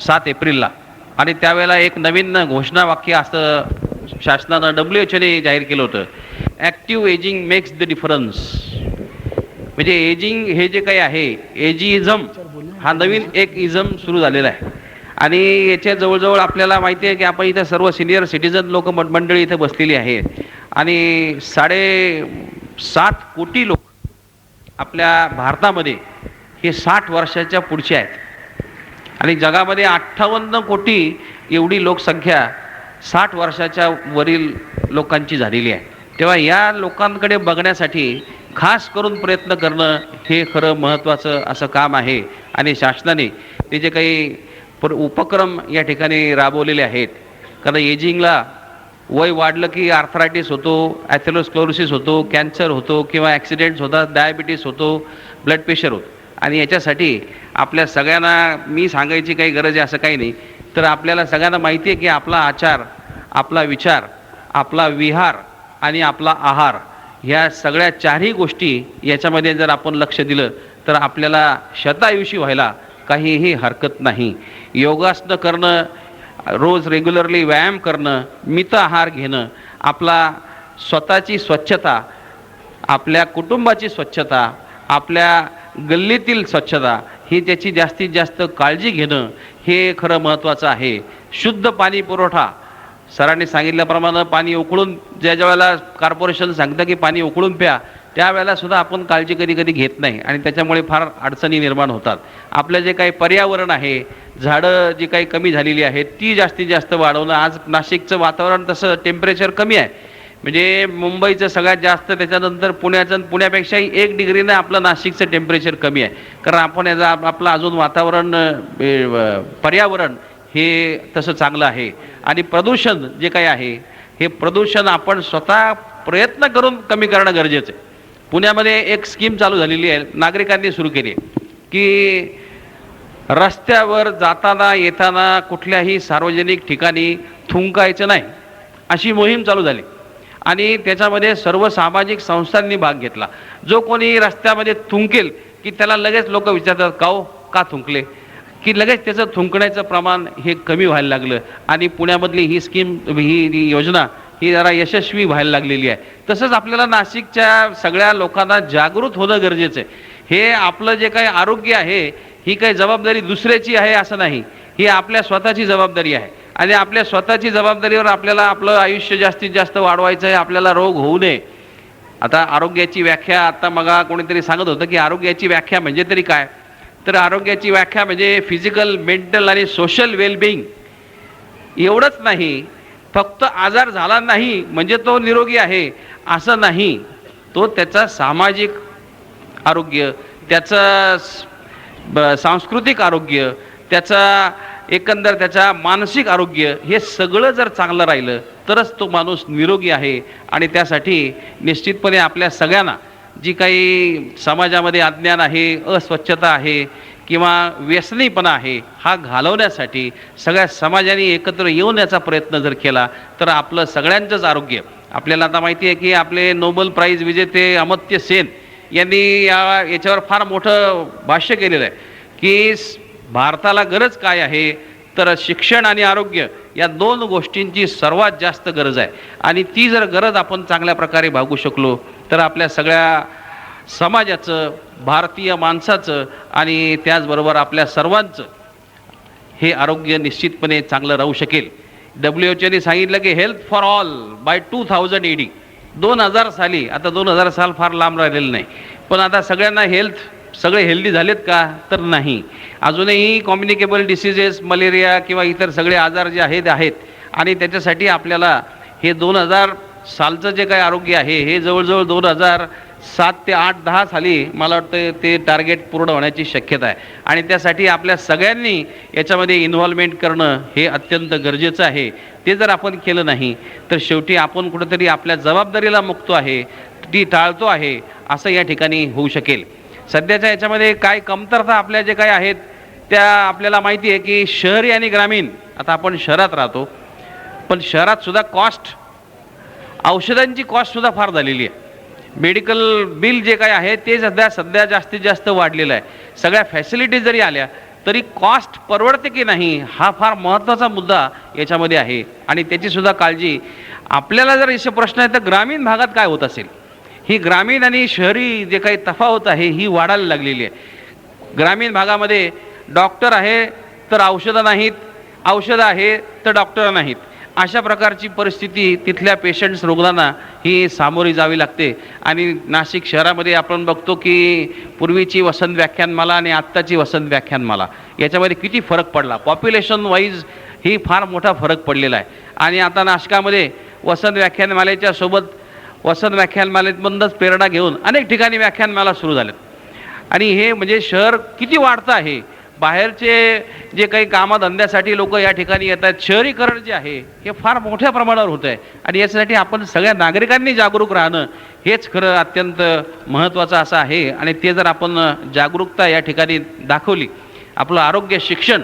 7 एप्रिलला आणि त्यावेळेला एक नवीन घोषणावाक्य असतं शासनानं WHO जाहीर केलं होतं, active ageing makes the difference. म्हणजे एजिंग हे जे काही आहे, एजिइझम हा नवीन एक इझम सुरू झालेला आहे आणि याच्या जवळजवळ आपल्याला माहिती आहे की आपण इथं सर्व सिनियर सिटीजन लोक मंडळी इथे बसलेली आहेत आणि 7.5 कोटी लोक आपल्या भारतामध्ये हे 60 वर्षाच्या पुढचे आहेत आणि जगामध्ये 58 कोटी एवढी लोकसंख्या 60 वर्षाच्या वरील लोकांची झालेली आहे. तेव्हा या लोकांकडे बघण्यासाठी खास करून प्रयत्न करणं हे खरं महत्त्वाचं असं काम आहे आणि शासनाने ते जे काही उपक्रम या ठिकाणी राबवलेले आहेत. कारण एजिंगला वय वाढलं की आर्थरायटिस होतो, ॲथेरोस्क्लेरोसिस होतो, कॅन्सर होतो किंवा ॲक्सिडेंट्स होतात, डायबिटीस होतो, ब्लड प्रेशर होतं आणि याच्यासाठी आपल्या सगळ्यांना मी सांगायची काही गरज आहे असं काही नाही. तर आपल्याला सगळ्यांना माहिती आहे की आपला आचार, आपला विचार, आपला विहार आणि आपला आहार ह्या सगळ्या 4ही गोष्टी याच्यामध्ये जर आपण लक्ष दिलं तर आपल्याला शतायुषी व्हायला काहीही हरकत नाही. योगासनं करणं, रोज रेग्युलरली व्यायाम करणं, मित आहार घेणं, आपला स्वतःची स्वच्छता, आपल्या कुटुंबाची स्वच्छता, आपल्या गल्लीतील स्वच्छता ही त्याची जास्तीत जास्त काळजी घेणं हे खरं महत्त्वाचं आहे. शुद्ध पाणी पुरवठा, सरांनी सांगितल्याप्रमाणे पाणी उकळून ज्या वेळेला कॉर्पोरेशन सांगतं की पाणी उकळून प्या, त्यावेळेला सुद्धा आपण काळजी कधी कधी घेत नाही आणि त्याच्यामुळे फार अडचणी निर्माण होतात. आपलं जे काही पर्यावरण आहे, झाडं जी काही कमी झालेली आहेत ती जास्तीत जास्त वाढवणं. आज नाशिकचं वातावरण तसं टेम्परेचर कमी आहे, म्हणजे मुंबईचं सगळ्यात जास्त, त्याच्यानंतर पुण्यापेक्षाही 1 डिग्रीनं आपलं नाशिकचं टेम्परेचर कमी आहे. कारण आपण याचा आपलं अजून वातावरण पर्यावरण हे तसं चांगलं आहे. आणि प्रदूषण जे काही आहे हे प्रदूषण आपण स्वतः प्रयत्न करून कमी करणं गरजेचं आहे. पुण्यामध्ये एक स्कीम चालू झालेली आहे, नागरिकांनी सुरू केली आहे की रस्त्यावर जाताना येताना कुठल्याही सार्वजनिक ठिकाणी थुंकायचं नाही, अशी मोहीम चालू झाली आणि त्याच्यामध्ये सर्व सामाजिक संस्थांनी भाग घेतला. जो कोणी रस्त्यामध्ये थुंकेल की त्याला लगेच लोक विचारतात का थुंकले, की लगेच त्याचं थुंकण्याचं प्रमाण हे कमी व्हायला लागलं आणि पुण्यामधली ही स्कीम, ही योजना ही जरा यशस्वी व्हायला लागलेली आहे. तसंच आपल्याला नाशिकच्या सगळ्या लोकांना जागृत होणं गरजेचं आहे. हे आपलं जे काही आरोग्य आहे ही काही जबाबदारी दुसऱ्याची आहे असं नाही, ही आपल्या स्वतःची जबाबदारी आहे आणि आपल्या स्वतःची जबाबदारीवर आपल्याला आपलं आयुष्य जास्तीत जास्त वाढवायचं आहे, आपल्याला रोग होऊ नये. आता आरोग्याची व्याख्या, आता मगा कोणीतरी सांगत होतं की आरोग्याची व्याख्या म्हणजे तरी काय, तर आरोग्याची व्याख्या म्हणजे फिजिकल, मेंटल आणि सोशल वेलबिंग एवढंच नाही. फक्त आजार झाला नाही म्हणजे तो निरोगी आहे असं नाही, तो त्याचा सामाजिक आरोग्य, त्याचं सांस्कृतिक आरोग्य, त्याचा एकंदर त्याचा मानसिक आरोग्य हे सगळं जर चांगलं राहिलं तरच तो माणूस निरोगी आहे. आणि त्यासाठी निश्चितपणे आपल्या सगळ्यांना जी काही समाजामध्ये अज्ञान आहे, अस्वच्छता आहे किंवा व्यसनीपणा आहे हा घालवण्यासाठी सगळ्या समाजाने एकत्र येऊन याचा प्रयत्न जर केला तर आपलं सगळ्यांचंच आरोग्य. आपल्याला आता माहिती आहे की आपले नोबेल प्राईज विजेते अमर्त्य सेन यांनी याच्यावर फार मोठं भाष्य केलेलं आहे की भारताला गरज काय आहे, तर शिक्षण आणि आरोग्य या 2 गोष्टींची सर्वात जास्त गरज आहे आणि ती जर गरज आपण चांगल्या प्रकारे भागू शकलो तर आपल्या सगळ्या समाजाचं, भारतीय माणसाचं आणि त्याचबरोबर आपल्या सर्वांचं हे आरोग्य निश्चितपणे चांगलं राहू शकेल. WHO सांगितलं की health for all by 2000 AD, 2000 साली, आता 2000 साल फार लांब राहिलेलं नाही, पण आता सगळ्यांना सगळे हेल्दी झालेत का, तर नाही. अजूनही कम्युनिकेबल डिसीजेस, मलेरिया किंवा इतर सगळे आजार जे आहेत आणि त्याच्यासाठी आपल्याला हे 2000 सालचं जे काही आरोग्य आहे हे जवळजवळ 2007 ते 8-10 साली मला वाटतं ते टार्गेट पूर्ण होण्याची शक्यता आहे आणि त्यासाठी आपल्या सगळ्यांनी याच्यामध्ये इन्व्हॉल्वमेंट करणं हे अत्यंत गरजेचं आहे. ते जर आपण केलं नाही तर शेवटी आपण कुठंतरी आपल्या जबाबदारीला मुकतो आहे, ती टाळतो आहे असं या ठिकाणी होऊ शकेल. सध्याच्या याच्यामध्ये काय कमतरता आपल्या जे काही आहेत त्या आपल्याला माहिती आहे की शहरी आणि ग्रामीण, आता आपण शहरात राहतो पण शहरात सुद्धा औषधांची कॉस्टसुद्धा फार झालेली आहे. मेडिकल बिल जे काय आहे ते सध्या जास्तीत जास्त वाढलेलं आहे. सगळ्या फॅसिलिटीज जरी आल्या तरी कॉस्ट परवडते की नाही हा फार महत्त्वाचा मुद्दा याच्यामध्ये आहे आणि त्याचीसुद्धा काळजी आपल्याला जर असे प्रश्न आहे तर ग्रामीण भागात काय होत असेल, ही ग्रामीण आणि शहरी जे काही तफावत आहे ही वाढायला लागलेली आहे. ग्रामीण भागामध्ये डॉक्टर आहे तर औषधं नाहीत, औषधं आहे तर डॉक्टर नाहीत. अशा प्रकारची परिस्थिती तिथल्या पेशंट्स रुग्णांना ही सामोरी जावी लागते. आणि नाशिक शहरामध्ये आपण बघतो की पूर्वीची वसंत व्याख्यानमाला आणि आत्ताची वसंत व्याख्यानमाला याच्यामध्ये किती फरक पडला. पॉप्युलेशन वाईज ही फार मोठा फरक पडलेला आहे. आणि आता नाशकामध्ये वसंत व्याख्यानमालेच्या सोबत वसंत व्याख्यानमालेमधूनच प्रेरणा घेऊन अनेक ठिकाणी व्याख्यानमाला सुरू झाल्यात. आणि हे म्हणजे शहर किती वाढतं आहे. बाहेरचे जे काही कामधंद्यासाठी लोक या ठिकाणी येतात, शहरीकरण जे आहे हे फार मोठ्या प्रमाणावर होतं आहे. आणि याच्यासाठी आपण सगळ्या नागरिकांनी जागरूक राहणं हेच खरं अत्यंत महत्त्वाचं असं आहे. आणि ते जर आपण जागरूकता या ठिकाणी दाखवली, आपलं आरोग्य शिक्षण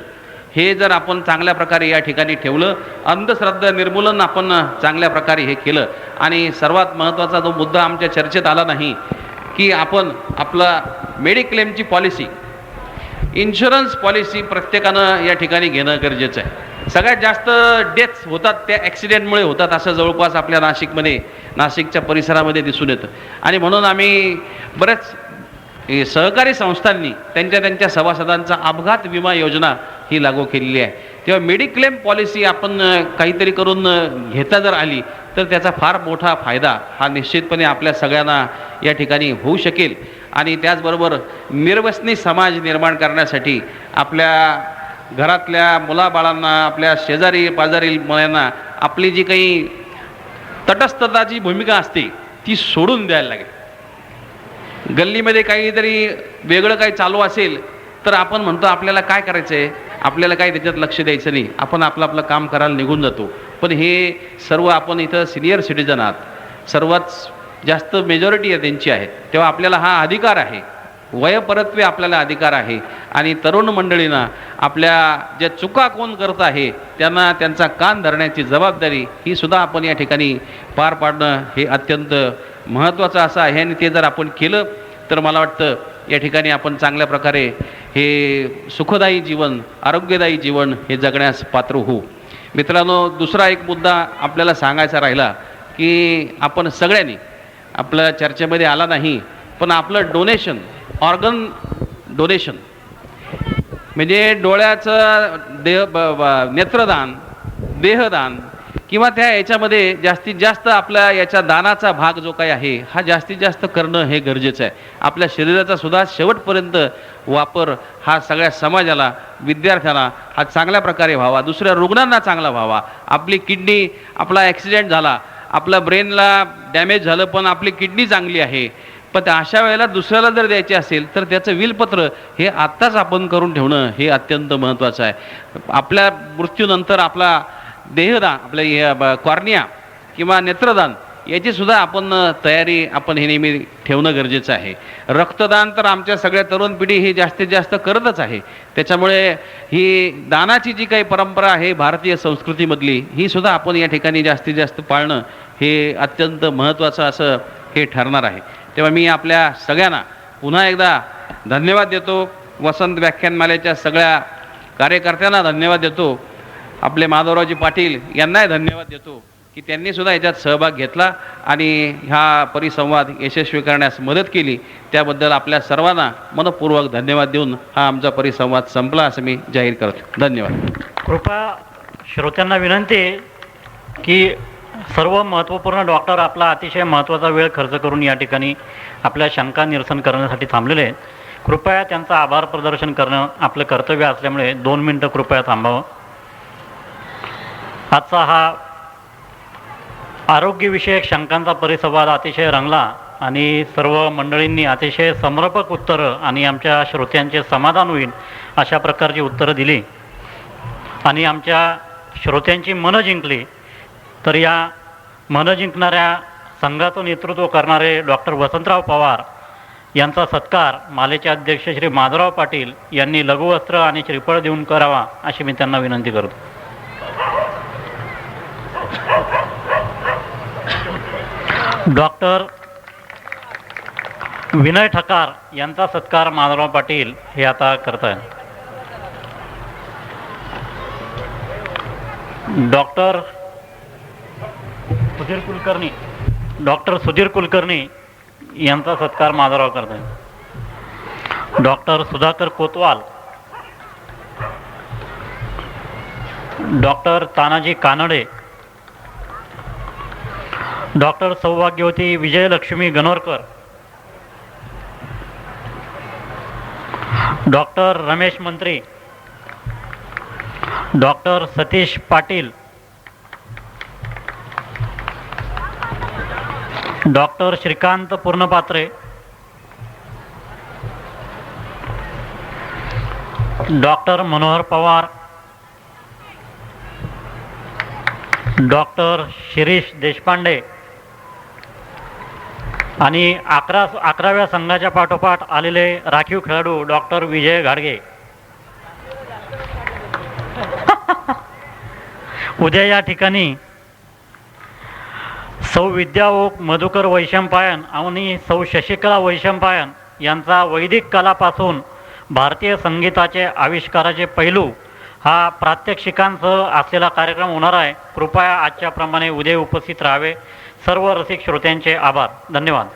हे जर आपण चांगल्या प्रकारे या ठिकाणी ठेवलं, अंधश्रद्धा निर्मूलन आपण चांगल्या प्रकारे हे केलं. आणि सर्वात महत्त्वाचा जो मुद्दा आमच्या चर्चेत आला नाही की आपण आपला मेडिक्लेमची पॉलिसी, इन्शुरन्स पॉलिसी प्रत्येकानं या ठिकाणी घेणं गरजेचं आहे. सगळ्यात जास्त डेथ्स होतात त्या ॲक्सिडेंटमुळे होतात असं जवळपास आपल्या नाशिकच्या परिसरामध्ये दिसून येतं. आणि म्हणून आम्ही बऱ्याच सहकारी संस्थांनी त्यांच्या सभासदांचा अपघात विमा योजना ही लागू केलेली आहे. तेव्हा मेडिक्लेम पॉलिसी आपण काहीतरी करून घेता जर आली तर त्याचा फार मोठा फायदा हा निश्चितपणे आपल्या सगळ्यांना या ठिकाणी होऊ शकेल. आणि त्याचबरोबर निर्व्यसनी समाज निर्माण करण्यासाठी आपल्या घरातल्या मुलाबाळांना, आपल्या शेजारी पाजारी मुलांना आपली जी काही तटस्थताची भूमिका असते ती सोडून द्यायला लागेल. गल्लीमध्ये काहीतरी वेगळं काही चालू असेल तर आपण म्हणतो आपल्याला काय करायचं आहे, आपल्याला काही त्याच्यात लक्ष द्यायचं नाही, आपण आपलं काम करायला निघून जातो. पण हे सर्व आपण इथं सिनियर सिटीजन आहात, सर्वात जास्त मेजॉरिटी आहे त्यांची आहे, तेव्हा आपल्याला हा अधिकार आहे, वयपरत्वे आपल्याला अधिकार आहे. आणि तरुण मंडळींना आपल्या ज्या चुका कोण करत आहे त्यांना त्यांचा कान धरण्याची जबाबदारी ही सुद्धा आपण या ठिकाणी पार पाडणं हे अत्यंत महत्त्वाचं असं आहे. आणि ते जर आपण केलं तर मला वाटतं या ठिकाणी आपण चांगल्या प्रकारे हे सुखदायी जीवन, आरोग्यदायी जीवन हे जगण्यास पात्र होऊ. मित्रांनो, दुसरा एक मुद्दा आपल्याला सांगायचा राहिला की आपण सगळ्यांनी, आपल्या चर्चेमध्ये आला नाही पण आपलं डोनेशन, ऑर्गन डोनेशन म्हणजे डोळ्याचं नेत्रदान, देहदान किंवा त्या याच्यामध्ये जास्तीत जास्त आपल्या याच्या दानाचा भाग जो काही आहे हा जास्तीत जास्त करणं हे गरजेचं आहे. आपल्या शरीराचा सुद्धा शेवटपर्यंत वापर हा सगळ्या समाजाला, विद्यार्थ्यांना हा चांगल्या प्रकारे व्हावा, दुसऱ्या रुग्णांना चांगला व्हावा. आपली किडनी, आपला ॲक्सिडेंट झाला, आपल्या ब्रेनला डॅमेज झालं पण आपली किडनी चांगली आहे, पण अशा वेळेला दुसऱ्याला जर द्यायचे असेल तर त्याचं विलपत्र हे आत्ताच आपण करून ठेवणं हे अत्यंत महत्त्वाचं आहे. आपल्या मृत्यूनंतर आपला देहदान, आपल्या कॉर्निया किंवा नेत्रदान याची सुद्धा आपण तयारी आपण हे नेहमी ठेवणं गरजेचं आहे. रक्तदान तर आमच्या सगळ्या तरुण पिढी ही जास्तीत जास्त करतच आहे. त्याच्यामुळे ही दानाची जी काही परंपरा आहे भारतीय संस्कृतीमधली ही सुद्धा आपण या ठिकाणी जास्तीत जास्त पाळणं हे अत्यंत महत्त्वाचं असं हे ठरणार आहे. तेव्हा मी आपल्या सगळ्यांना पुन्हा एकदा धन्यवाद देतो. वसंत व्याख्यानमालेच्या सगळ्या कार्यकर्त्यांना धन्यवाद देतो. आपले माधवरावजी पाटील यांनाही धन्यवाद देतो की त्यांनी सुद्धा याच्यात सहभाग घेतला आणि ह्या परिसंवाद यशस्वी करण्यास मदत केली. त्याबद्दल आपल्या सर्वांना मनपूर्वक धन्यवाद देऊन हा आमचा परिसंवाद संपला असं मी जाहीर करतो. धन्यवाद. कृपया श्रोत्यांना विनंती आहे की सर्व महत्त्वपूर्ण डॉक्टर आपला अतिशय महत्त्वाचा वेळ खर्च करून या ठिकाणी आपल्या शंका निरसन करण्यासाठी थांबलेले आहेत. कृपया त्यांचं आभार प्रदर्शन करणं आपलं कर्तव्य असल्यामुळे 2 मिनटं कृपया थांबावं. आजचा हा आरोग्यविषयक शंकांचा परिसंवाद अतिशय रंगला आणि सर्व मंडळींनी अतिशय समर्पक उत्तरं आणि आमच्या श्रोत्यांचे समाधान होईल अशा प्रकारची उत्तरं दिली आणि आमच्या श्रोत्यांची मनं जिंकली. तर या मनं जिंकणाऱ्या संघाचं नेतृत्व करणारे डॉक्टर वसंतराव पवार यांचा सत्कार मालेचे अध्यक्ष श्री माधवराव पाटील यांनी लघुवस्त्र आणि श्रीफळ देऊन करावा अशी मी त्यांना विनंती करतो. डॉक्टर विनय ठकार यांचा सत्कार माधवराव पाटील हे आता करत आहेत. डॉक्टर सुधीर कुलकर्णी यांचा सत्कार माधवराव करत आहेत. Doctor Sudhakar Kotwal, doctor Tanaji Kanade, doctor Saubhagyavati Vijayalakshmi Ganorkar, doctor Ramesh Mantri, doctor Satish Patil, doctor Shrikant Purnapatre, doctor Manohar Pawar, doctor Shirish Deshpande आणि 11व्या संघाच्या पाठोपाठ आलेले राखीव खेळाडू डॉक्टर विजय घाडगे. उद्या या ठिकाणी सौ विद्या ओक, मधुकर वैशंपायन आणि सौ शशिकला वैशंपायन यांचा वैदिक कलापासून भारतीय संगीताचे आविष्काराचे पैलू हा प्रात्यक्षिकांसह असलेला कार्यक्रम होणार आहे. कृपया आजच्याप्रमाणे उद्या उपस्थित राहावे. सर्व रसिक श्रोत्यांचे आभार. धन्यवाद.